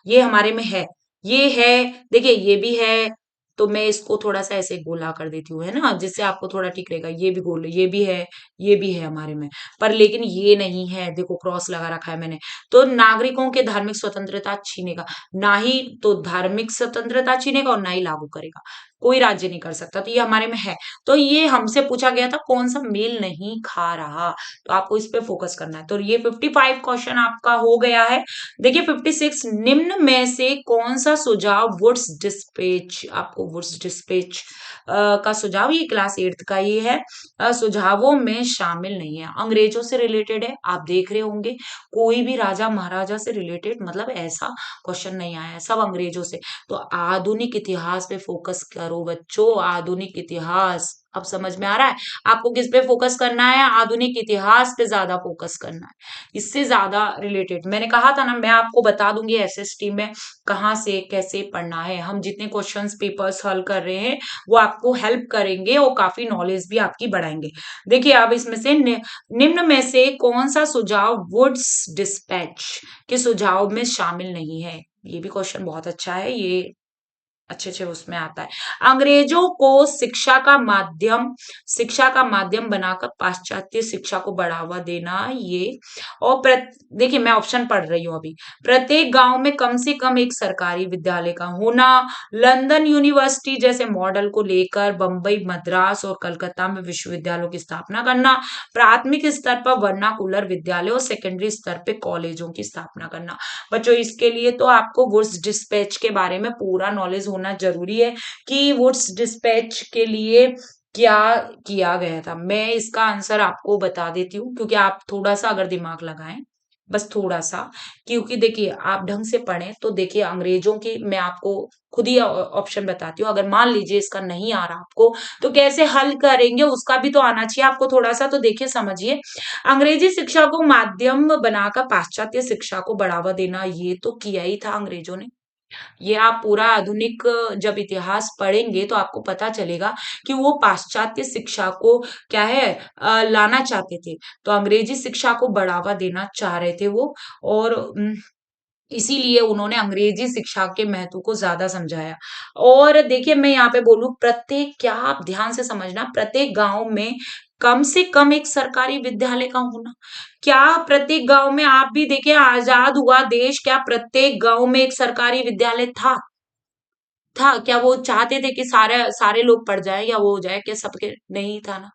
ये हमारे में है, ये है। देखिए ये भी है, तो मैं इसको थोड़ा सा ऐसे गोला कर देती हूँ, है ना, जिससे आपको थोड़ा ठीक रहेगा। ये भी गोल, ये भी है, ये भी है हमारे में। पर लेकिन ये नहीं है, देखो क्रॉस लगा रखा है मैंने। तो नागरिकों के धार्मिक स्वतंत्रता छीनेगा, ना ही तो धार्मिक स्वतंत्रता छीनेगा और ना ही लागू करेगा, कोई राज्य नहीं कर सकता, तो ये हमारे में है। तो ये हमसे पूछा गया था कौन सा मेल नहीं खा रहा, तो आपको इस पे फोकस करना है। तो ये 55 क्वेश्चन आपका हो गया है। देखिए 56, निम्न में से कौन सा सुझाव वुड्स डिस्पैच, आपको वुड्स डिस्पैच का सुझाव, ये क्लास 8th का ही है, सुझावों में शामिल नहीं है, अंग्रेजों से रिलेटेड है। आप देख रहे होंगे कोई भी राजा महाराजा से रिलेटेड, मतलब ऐसा क्वेश्चन नहीं आया है, सब अंग्रेजों से। तो आधुनिक इतिहास पे फोकस करो बच्चों, आधुनिक इतिहास। अब समझ में आ रहा है आपको किस पे फोकस करना है, आधुनिक इतिहास पे ज्यादा फोकस करना है, इससे ज्यादा रिलेटेड। मैंने कहा था ना, मैं आपको बता दूंगी एसएसटी में कहाँ से कैसे पढ़ना है। हम जितने क्वेश्चंस पेपर्स हल कर रहे हैं वो आपको हेल्प करेंगे और काफी नॉलेज भी आपकी बढ़ाएंगे। देखिए अब इसमें से निम्न में से कौन सा सुझाव वुड्स डिस्पैच के सुझाव में शामिल नहीं है? ये भी क्वेश्चन बहुत अच्छा है, ये अच्छे अच्छे उसमें आता है। अंग्रेजों को शिक्षा का माध्यम बनाकर पाश्चात्य शिक्षा को बढ़ावा देना, ये। और देखिए मैं ऑप्शन पढ़ रही हूँ अभी। प्रत्येक गांव में कम से कम एक सरकारी विद्यालय का होना, लंदन यूनिवर्सिटी जैसे मॉडल को लेकर बंबई, मद्रास और कलकत्ता में विश्वविद्यालयों की स्थापना करना, प्राथमिक स्तर पर वर्नाकुलर विद्यालय और सेकेंडरी स्तर पर कॉलेजों की स्थापना करना। बच्चों इसके लिए तो आपको वुड्स डिस्पैच के बारे में पूरा नॉलेज होना जरूरी है, कि वुड्स डिस्पैच के लिए क्या किया गया था। मैं इसका आंसर आपको बता देती हूँ, क्योंकि आप थोड़ा सा अगर दिमाग लगाएं, बस थोड़ा सा, क्योंकि देखिए आप ढंग से पढ़ें तो देखिए अंग्रेजों की, मैं आपको खुद ही ऑप्शन बताती हूँ। अगर मान लीजिए इसका नहीं आ रहा आपको, तो कैसे हल करेंगे उसका भी तो आना चाहिए आपको थोड़ा सा। तो देखिए समझिए, अंग्रेजी शिक्षा को माध्यम बनाकर पाश्चात्य शिक्षा को बढ़ावा देना, ये तो किया ही था अंग्रेजों ने। ये आप पूरा आधुनिक जब इतिहास पढ़ेंगे तो आपको पता चलेगा कि वो पाश्चात्य शिक्षा को क्या है लाना चाहते थे। तो अंग्रेजी शिक्षा को बढ़ावा देना चाह रहे थे वो। और इसीलिए उन्होंने अंग्रेजी शिक्षा के महत्व को ज्यादा समझाया। और देखिए मैं यहाँ पे बोलूं, प्रत्येक, क्या आप ध्यान से समझना, प्रत्येक गांव में कम से कम एक सरकारी विद्यालय का होना। क्या प्रत्येक गांव में, आप भी देखिए आजाद हुआ देश, क्या प्रत्येक गांव में एक सरकारी विद्यालय था? क्या वो चाहते थे कि सारे सारे लोग पढ़ जाए या वो हो जाए, क्या सबके नहीं था ना।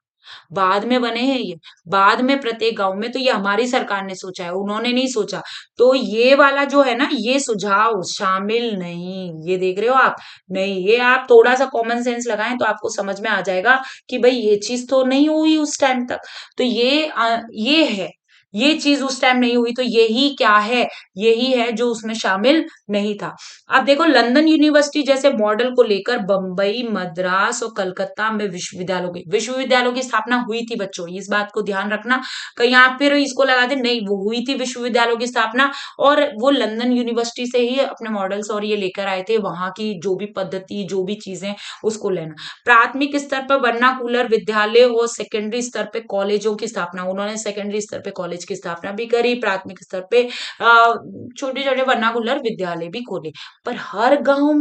बाद में बने हैं ये, बाद में प्रत्येक गांव में, तो ये हमारी सरकार ने सोचा है, उन्होंने नहीं सोचा। तो ये वाला जो है ना, ये सुझाव शामिल नहीं, ये देख रहे हो आप, नहीं, ये आप थोड़ा सा कॉमन सेंस लगाएं तो आपको समझ में आ जाएगा कि भाई ये चीज तो नहीं हुई उस टाइम तक। तो ये है, ये चीज उस टाइम नहीं हुई, तो यही क्या है, यही है जो उसमें शामिल नहीं था। अब देखो, लंदन यूनिवर्सिटी जैसे मॉडल को लेकर बंबई, मद्रास और कलकत्ता में विश्वविद्यालयों की स्थापना हुई थी बच्चों, इस बात को ध्यान रखना। कहीं आप फिर इसको लगा दे, नहीं, वो हुई थी विश्वविद्यालयों की स्थापना, और वो लंदन यूनिवर्सिटी से ही अपने मॉडल्स और ये लेकर आए थे, वहां की जो भी पद्धति, जो भी चीजें, उसको लेना। प्राथमिक स्तर पर वर्नाकुलर विद्यालय और सेकेंडरी स्तर पे कॉलेजों की स्थापना, उन्होंने सेकेंडरी स्तर पे कॉलेज की स्थापना भी करी, प्राथमिक स्तर पे छोटे छोटे वर्नाकुलर विद्यालय भी खोले। पर हर गांव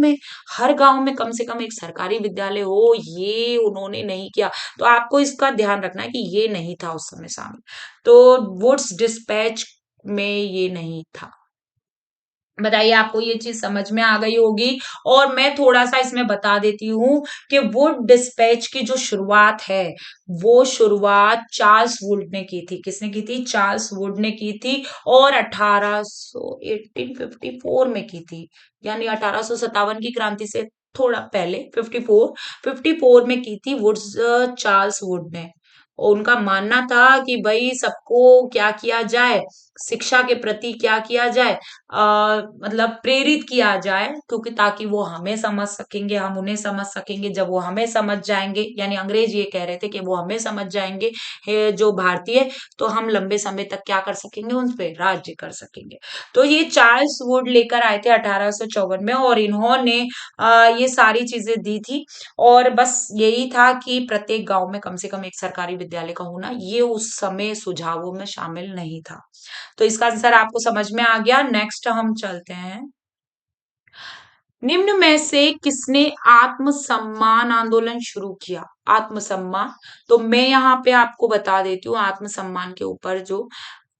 में कम से कम एक सरकारी विद्यालय हो, ये उन्होंने नहीं किया। तो आपको इसका ध्यान रखना है कि ये नहीं था उस समय शामिल। तो वुड्स डिस्पैच में ये नहीं था। बताइए, आपको ये चीज समझ में आ गई होगी। और मैं थोड़ा सा इसमें बता देती हूँ कि वुड डिस्पैच की जो शुरुआत है, वो शुरुआत चार्ल्स वुड ने की थी। किसने की थी? चार्ल्स वुड ने की थी। और 1854 में की थी, यानी 1857 की क्रांति से थोड़ा पहले, 54 में की थी वुड्स, चार्ल्स वुड ने। और उनका मानना था कि भाई सबको क्या किया जाए, शिक्षा के प्रति क्या किया जाए, मतलब प्रेरित किया जाए, क्योंकि ताकि वो हमें समझ सकेंगे, हम उन्हें समझ सकेंगे। जब वो हमें समझ जाएंगे, यानी अंग्रेज ये कह रहे थे कि वो हमें समझ जाएंगे, जो भारतीय, तो हम लंबे समय तक क्या कर सकेंगे, उन पे राज्य कर सकेंगे। तो ये चार्ल्स वुड लेकर आए थे 1854 में, और इन्होंने ये सारी चीजें दी थी। और बस यही था कि प्रत्येक गांव में कम से कम एक सरकारी विद्यालय का होना, ये उस समय सुझावों में शामिल नहीं था। तो इसका आंसर आपको समझ में आ गया। नेक्स्ट हम चलते हैं। निम्न में से किसने आत्मसम्मान आंदोलन शुरू किया? आत्मसम्मान, तो मैं यहाँ पे आपको बता देती हूँ आत्मसम्मान के ऊपर, जो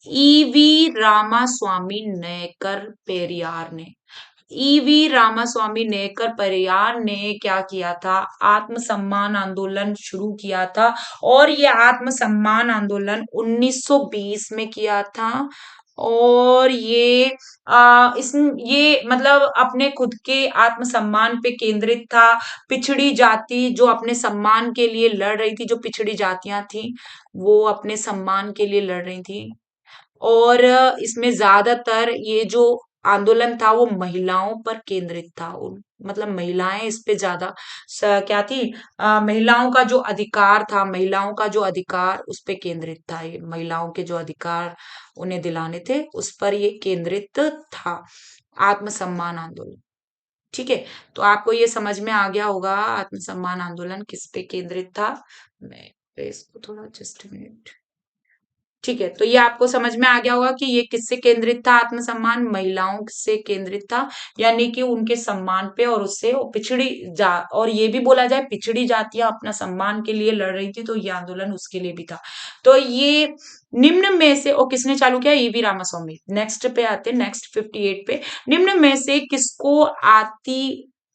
ईवी रामास्वामी नेकर पेरियार ने, ईवी रामास्वामी नेकर परियार ने क्या किया था? आत्मसम्मान आंदोलन शुरू किया था। और ये आत्मसम्मान आंदोलन 1920 में किया था। और ये मतलब अपने खुद के आत्मसम्मान पे केंद्रित था। पिछड़ी जाति जो अपने सम्मान के लिए लड़ रही थी, जो पिछड़ी जातियां थी, वो अपने सम्मान के लिए लड़ रही थी। और इसमें ज्यादातर ये जो आंदोलन था वो महिलाओं पर केंद्रित था। मतलब महिलाएं इस पे ज्यादा क्या थी, महिलाओं का जो अधिकार था, महिलाओं का जो अधिकार, उस पे केंद्रित था। ये महिलाओं के जो अधिकार उन्हें दिलाने थे, उस पर ये केंद्रित था, आत्मसम्मान आंदोलन। ठीक है, तो आपको ये समझ में आ गया होगा आत्मसम्मान आंदोलन किस पे केंद्रित था। मैं इसको थोड़ा, जस्ट मिनट। ठीक है, तो ये आपको समझ में आ गया होगा कि ये किससे केंद्रित था, आत्मसम्मान महिलाओं से केंद्रित था, यानी कि उनके सम्मान पे, और उससे वो पिछड़ी जा, और ये भी बोला जाए पिछड़ी जातियां अपना सम्मान के लिए लड़ रही थी, तो ये आंदोलन उसके लिए भी था। तो ये निम्न में से, और किसने चालू किया? ईवी रामास्वामी। नेक्स्ट पे आते हैं, नेक्स्ट 58 पे। निम्न में से किसको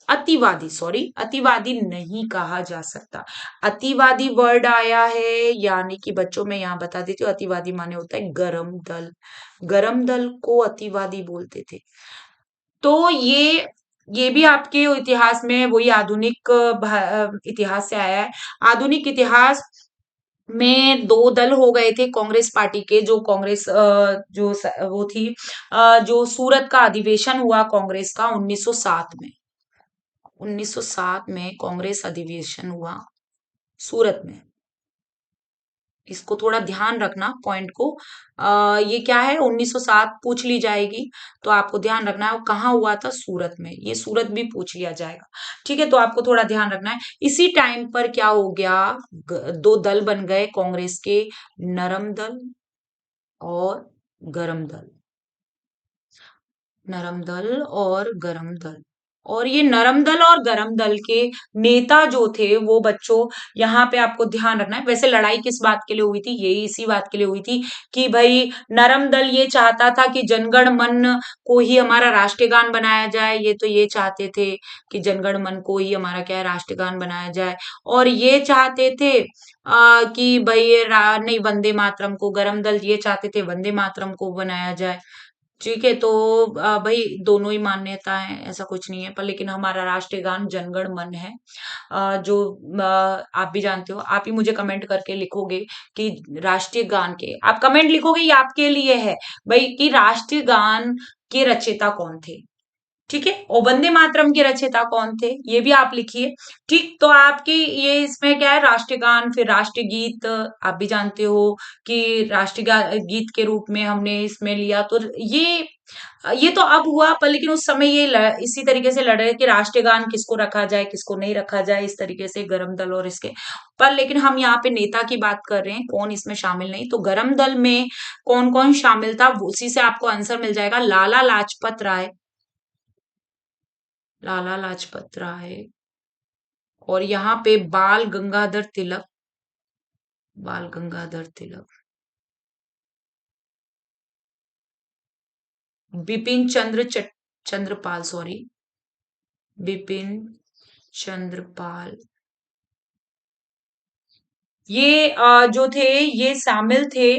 अतिवादी नहीं कहा जा सकता? अतिवादी वर्ड आया है, यानी कि बच्चों में यहाँ बता देती हूँ, अतिवादी माने होता है गरम दल, गरम दल को अतिवादी बोलते थे। तो ये भी आपके इतिहास में वही आधुनिक इतिहास से आया है। आधुनिक इतिहास में दो दल हो गए थे कांग्रेस पार्टी के, जो कांग्रेस वो थी, जो सूरत का अधिवेशन हुआ कांग्रेस का 1907 में, 1907 में कांग्रेस अधिवेशन हुआ सूरत में। इसको थोड़ा ध्यान रखना पॉइंट को। ये क्या है, 1907 पूछ ली जाएगी, तो आपको ध्यान रखना है वो कहाँ हुआ था, सूरत में। ये सूरत भी पूछ लिया जाएगा। ठीक है, तो आपको थोड़ा ध्यान रखना है। इसी टाइम पर क्या हो गया, दो दल बन गए कांग्रेस के, नरम दल और गरम दल। नरम दल और गरम दल। और ये नरम दल और गरम दल के नेता जो थे वो बच्चों, यहाँ पे आपको ध्यान रखना है। वैसे लड़ाई किस बात के लिए हुई थी, यही इसी बात के लिए हुई थी कि भाई नरम दल ये चाहता था कि जनगण मन को ही हमारा राष्ट्रगान बनाया जाए। ये तो ये चाहते थे कि जनगण मन को ही हमारा क्या है, राष्ट्रगान बनाया जाए। और ये चाहते थे कि भाई नहीं, वंदे मातरम को, गरम दल ये चाहते थे वंदे मातरम को बनाया जाए। ठीक है, तो भाई दोनों ही मान्यता है, ऐसा कुछ नहीं है, पर लेकिन हमारा राष्ट्रीय गान जनगण मन है। जो आप भी जानते हो, आप ही मुझे कमेंट करके लिखोगे कि राष्ट्रीय गान के, आप कमेंट लिखोगे ये आपके लिए है भाई, कि राष्ट्रीय गान के रचयिता कौन थे। ठीक है, और वंदे मातरम के रचयिता कौन थे, ये भी आप लिखिए। ठीक, तो आपकी ये इसमें क्या है, राष्ट्रीय गान, फिर राष्ट्रीय गीत, आप भी जानते हो कि राष्ट्रीय गीत के रूप में हमने इसमें लिया। तो ये तो अब हुआ, पर लेकिन उस समय ये इसी तरीके से लड़ रहे कि राष्ट्रीय गान किसको रखा जाए किसको नहीं रखा जाए, इस तरीके से गरम दल और इसके। पर लेकिन हम यहाँ पे नेता की बात कर रहे हैं, कौन इसमें शामिल नहीं। तो गरम दल में कौन कौन शामिल था, उसी से आपको आंसर मिल जाएगा। लाला लाजपत राय, लाला लाजपत राय, और यहाँ पे बाल गंगाधर तिलक, बाल गंगाधर तिलक, बिपिन चंद्रपाल, सॉरी, बिपिन चंद्रपाल। ये जो थे ये शामिल थे।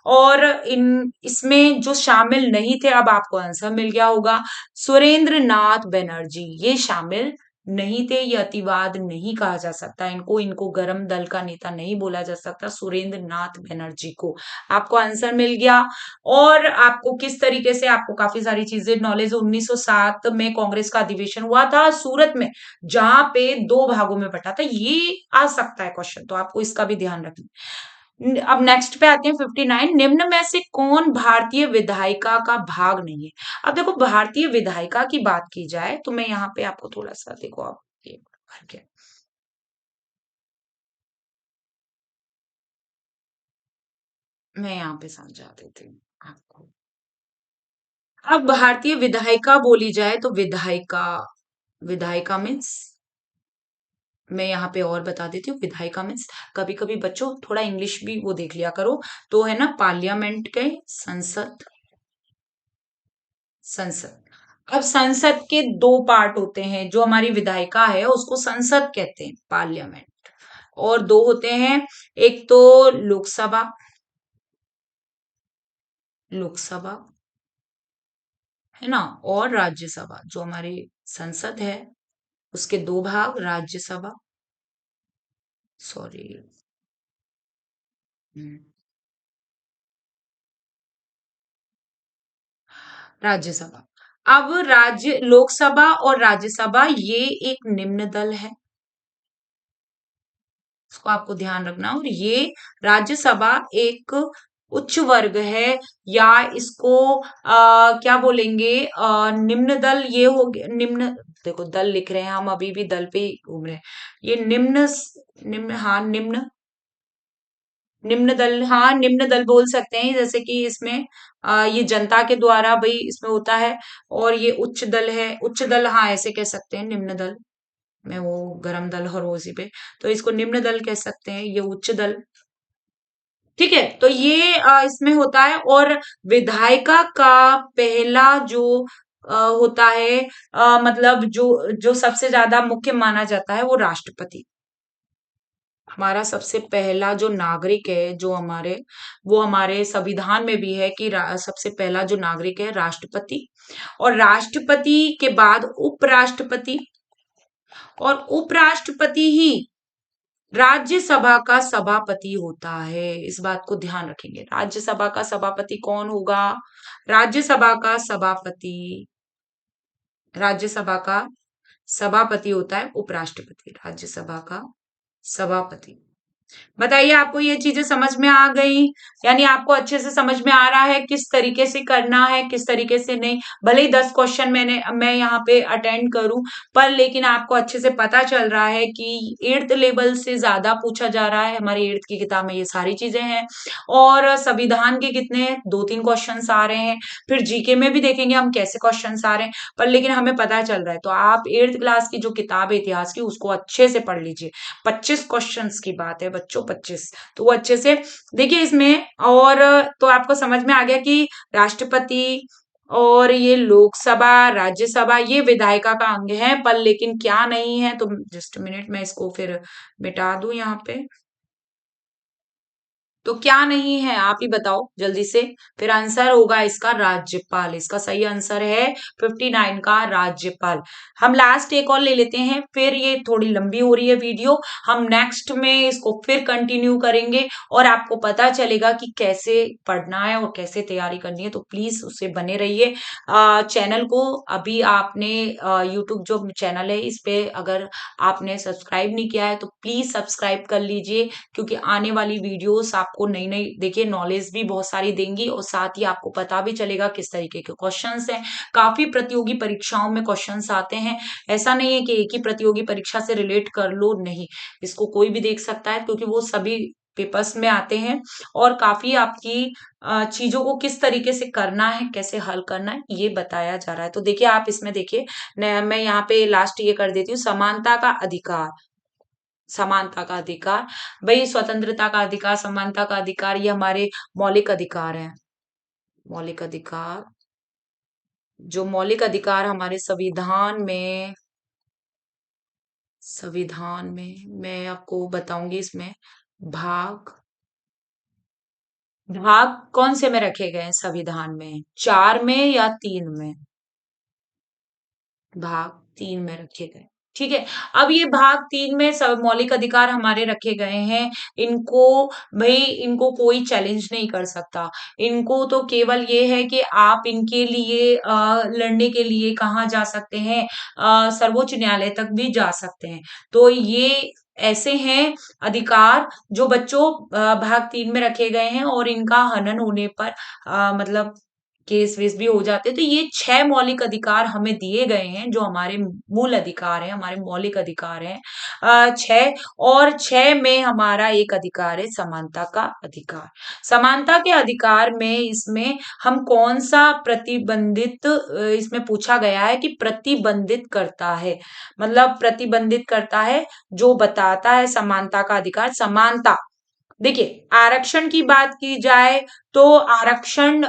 और इन इसमें जो शामिल नहीं थे, अब आपको आंसर मिल गया होगा, सुरेंद्र नाथ बनर्जी ये शामिल नहीं थे। ये अतिवाद नहीं कहा जा सकता इनको, इनको गरम दल का नेता नहीं बोला जा सकता, सुरेंद्र नाथ बनर्जी को। आपको आंसर मिल गया। और आपको किस तरीके से, आपको काफी सारी चीजें नॉलेज। 1907 में कांग्रेस का अधिवेशन हुआ था सूरत में, जहां पे दो भागों में बटा था। ये आ सकता है क्वेश्चन, तो आपको इसका भी ध्यान रखना। अब नेक्स्ट पे आते हैं 59, निम्न में से कौन भारतीय विधायिका का भाग नहीं है। अब देखो, भारतीय विधायिका की बात की जाए तो मैं यहाँ पे आपको थोड़ा सा, देखो आप ये भर के, मैं यहाँ पे समझा देती हूँ आपको। अब भारतीय विधायिका बोली जाए तो विधायिका, विधायिका मीन्स, मैं यहाँ पे और बता देती हूँ, विधायिका मीन्स, कभी कभी बच्चों थोड़ा इंग्लिश भी वो देख लिया करो। तो है ना, पार्लियामेंट के, संसद, संसद। अब संसद के दो पार्ट होते हैं, जो हमारी विधायिका है उसको संसद कहते हैं, पार्लियामेंट। और दो होते हैं, एक तो लोकसभा, लोकसभा है ना, और राज्यसभा। जो हमारी संसद है उसके दो भाग, राज्यसभा, सॉरी, राज्यसभा। अब राज्य, लोकसभा और राज्यसभा ये एक निम्न दल है, इसको आपको ध्यान रखना। और ये राज्यसभा एक उच्च वर्ग है, या इसको क्या बोलेंगे, निम्न दल ये हो गया। निम्न, देखो दल लिख रहे हैं हम, अभी भी दल पे ही घूम रहे हैं। ये निम्न, निम्न, हाँ निम्न, निम्न दल, हाँ निम्न दल बोल सकते हैं। जैसे कि इसमें ये जनता के द्वारा भाई इसमें होता है। और ये उच्च दल है, उच्च दल, हाँ ऐसे कह सकते हैं, निम्न दल में वो गरम दल और वो उसी पे, तो इसको निम्न दल कह सकते हैं, ये उच्च दल। ठीक है, तो ये इसमें होता है। और विधायिका का पहला जो होता है, मतलब जो जो सबसे ज्यादा मुख्य माना जाता है वो राष्ट्रपति। हमारा सबसे पहला जो नागरिक है, जो हमारे, वो हमारे संविधान में भी है कि सबसे पहला जो नागरिक है राष्ट्रपति। और राष्ट्रपति के बाद उपराष्ट्रपति, और उपराष्ट्रपति ही राज्यसभा का सभापति होता है। इस बात को ध्यान रखेंगे, राज्यसभा का सभापति कौन होगा, राज्यसभा का सभापति, राज्यसभा का सभापति होता है उपराष्ट्रपति, राज्यसभा का सभापति। बताइए, आपको ये चीजें समझ में आ गई? यानी आपको अच्छे से समझ में आ रहा है किस तरीके से करना है, किस तरीके से नहीं। भले ही 10 क्वेश्चन मैं यहाँ पे अटेंड करूं, पर लेकिन आपको अच्छे से पता चल रहा है कि 8th लेवल से ज्यादा पूछा जा रहा है। हमारी 8th की किताब में ये सारी चीजें हैं। और संविधान के कितने 2-3 क्वेश्चन आ रहे हैं। फिर जीके में भी देखेंगे हम कैसे क्वेश्चन आ रहे हैं, पर लेकिन हमें पता चल रहा है। तो आप 8th क्लास की जो किताब है इतिहास की, उसको अच्छे से पढ़ लीजिए। 25 क्वेश्चंस की बात है बच्चों, 25। तो वो अच्छे से देखिए इसमें। और तो आपको समझ में आ गया कि राष्ट्रपति और ये लोकसभा, राज्यसभा, ये विधायिका का अंग है, पर लेकिन क्या नहीं है। तो जस्ट मिनट, मैं इसको फिर मिटा दूं यहाँ पे। तो क्या नहीं है, आप ही बताओ जल्दी से। फिर आंसर होगा इसका राज्यपाल। इसका सही आंसर है 59 का राज्यपाल। हम लास्ट एक और ले लेते हैं, फिर ये थोड़ी लंबी हो रही है वीडियो। हम नेक्स्ट में इसको फिर कंटिन्यू करेंगे और आपको पता चलेगा कि कैसे पढ़ना है और कैसे तैयारी करनी है। तो प्लीज उससे बने रहिए। चैनल को अभी आपने यूट्यूब जो चैनल है इस पे अगर आपने सब्सक्राइब नहीं किया है तो प्लीज सब्सक्राइब कर लीजिए, क्योंकि आने वाली वीडियोस आपको नई नई देखिए नॉलेज भी बहुत सारी देंगी और साथ ही आपको पता भी चलेगा किस तरीके के क्वेश्चंस हैं। काफी प्रतियोगी परीक्षाओं में क्वेश्चंस आते हैं। ऐसा नहीं है कि एक ही प्रतियोगी परीक्षा से रिलेट कर लो, नहीं, इसको कोई भी देख सकता है, क्योंकि वो सभी पेपर्स में आते हैं। और काफी आपकी चीजों को किस तरीके से करना है, कैसे हल करना है, ये बताया जा रहा है। तो देखिए आप इसमें देखिए, मैं यहाँ पे लास्ट ये कर देती हूँ, समानता का अधिकार। समानता का अधिकार, भाई स्वतंत्रता का अधिकार, समानता का अधिकार, ये हमारे मौलिक अधिकार हैं। मौलिक अधिकार, जो मौलिक अधिकार हमारे संविधान में मैं आपको बताऊंगी इसमें। भाग भाग कौन से में रखे गए हैं संविधान में? 4 में या 3 में? भाग 3 में रखे गए। ठीक है। अब ये भाग 3 में सब मौलिक अधिकार हमारे रखे गए हैं। इनको भाई इनको कोई चैलेंज नहीं कर सकता। इनको तो केवल ये है कि आप इनके लिए लड़ने के लिए कहाँ जा सकते हैं, सर्वोच्च न्यायालय तक भी जा सकते हैं। तो ये ऐसे हैं अधिकार जो बच्चों भाग 3 में रखे गए हैं, और इनका हनन होने पर मतलब केस वेस भी हो जाते हैं। तो ये 6 मौलिक अधिकार हमें दिए गए हैं, जो हमारे मूल अधिकार हैं, हमारे मौलिक अधिकार हैं 6। और 6 में हमारा एक अधिकार है समानता का अधिकार। समानता के अधिकार में इसमें हम कौन सा प्रतिबंधित, इसमें पूछा गया है कि प्रतिबंधित करता है, मतलब प्रतिबंधित करता है, जो बताता है समानता का अधिकार। समानता, देखिए आरक्षण की बात की जाए तो आरक्षण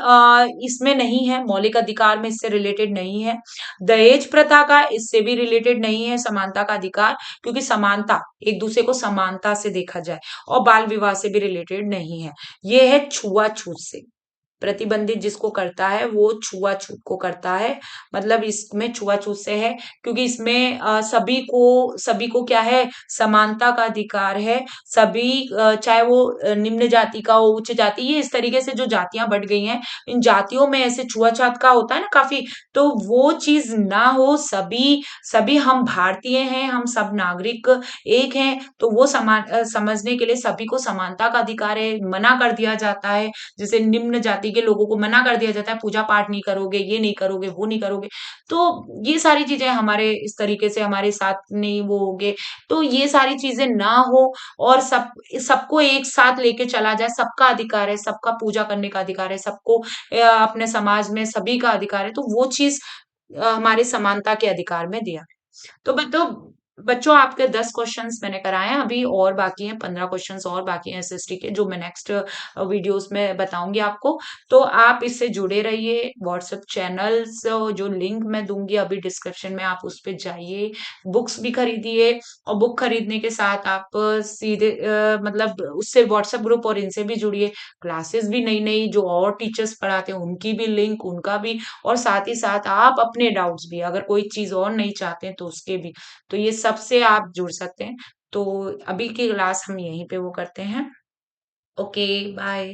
इसमें नहीं है, मौलिक अधिकार में इससे रिलेटेड नहीं है। दहेज प्रथा का इससे भी रिलेटेड नहीं है समानता का अधिकार, क्योंकि समानता एक दूसरे को समानता से देखा जाए। और बाल विवाह से भी रिलेटेड नहीं है। ये है छुआछूत से। प्रतिबंधित जिसको करता है वो छुआछूत को करता है, मतलब इसमें छुआछूत से है, क्योंकि इसमें सभी को क्या है, समानता का अधिकार है। सभी चाहे वो निम्न जाति का हो, उच्च जाति, ये इस तरीके से जो जातियां बढ़ गई हैं, इन जातियों में ऐसे छुआछूत का होता है ना काफी। तो वो चीज ना हो, सभी सभी हम भारतीय हैं, हम सब नागरिक एक हैं। तो वो समझने के लिए सभी को समानता का अधिकार है, मना कर दिया जाता है। जैसे निम्न जाति के लोगों को मना कर दिया जाता है, पूजा पाठ नहीं करोगे, ये नहीं करोगे, वो नहीं करोगे। तो ये सारी चीजें हमारे इस तरीके से हमारे साथ नहीं वो होगे। तो ये सारी चीजें ना हो, और सबको एक साथ लेके चला जाए। सबका अधिकार है, सबका पूजा करने का अधिकार है, सबको अपने समाज में सभी का अधिकार है। तो वो चीज हमारे समानता के अधिकार में दिया। तो बच्चों आपके 10 क्वेश्चंस मैंने कराए हैं, अभी और बाकी हैं, 15 क्वेश्चंस और बाकी हैं एसएसटी के, जो मैं नेक्स्ट वीडियोस में बताऊंगी आपको। तो आप इससे जुड़े रहिए। व्हाट्सएप चैनल्स जो लिंक मैं दूंगी अभी डिस्क्रिप्शन में, आप उस पे जाइए, बुक्स भी खरीदिए। और बुक खरीदने के साथ आप सीधे मतलब उससे व्हाट्सएप ग्रुप और इनसे भी जुड़िए। क्लासेस भी नई नई जो और टीचर्स पढ़ाते हैं उनकी भी लिंक, उनका भी, और साथ ही साथ आप अपने डाउट्स भी, अगर कोई चीज और नहीं चाहते हैं तो उसके भी। तो ये सबसे आप जुड़ सकते हैं। तो अभी की क्लास हम यहीं पे वो करते हैं। Okay, bye.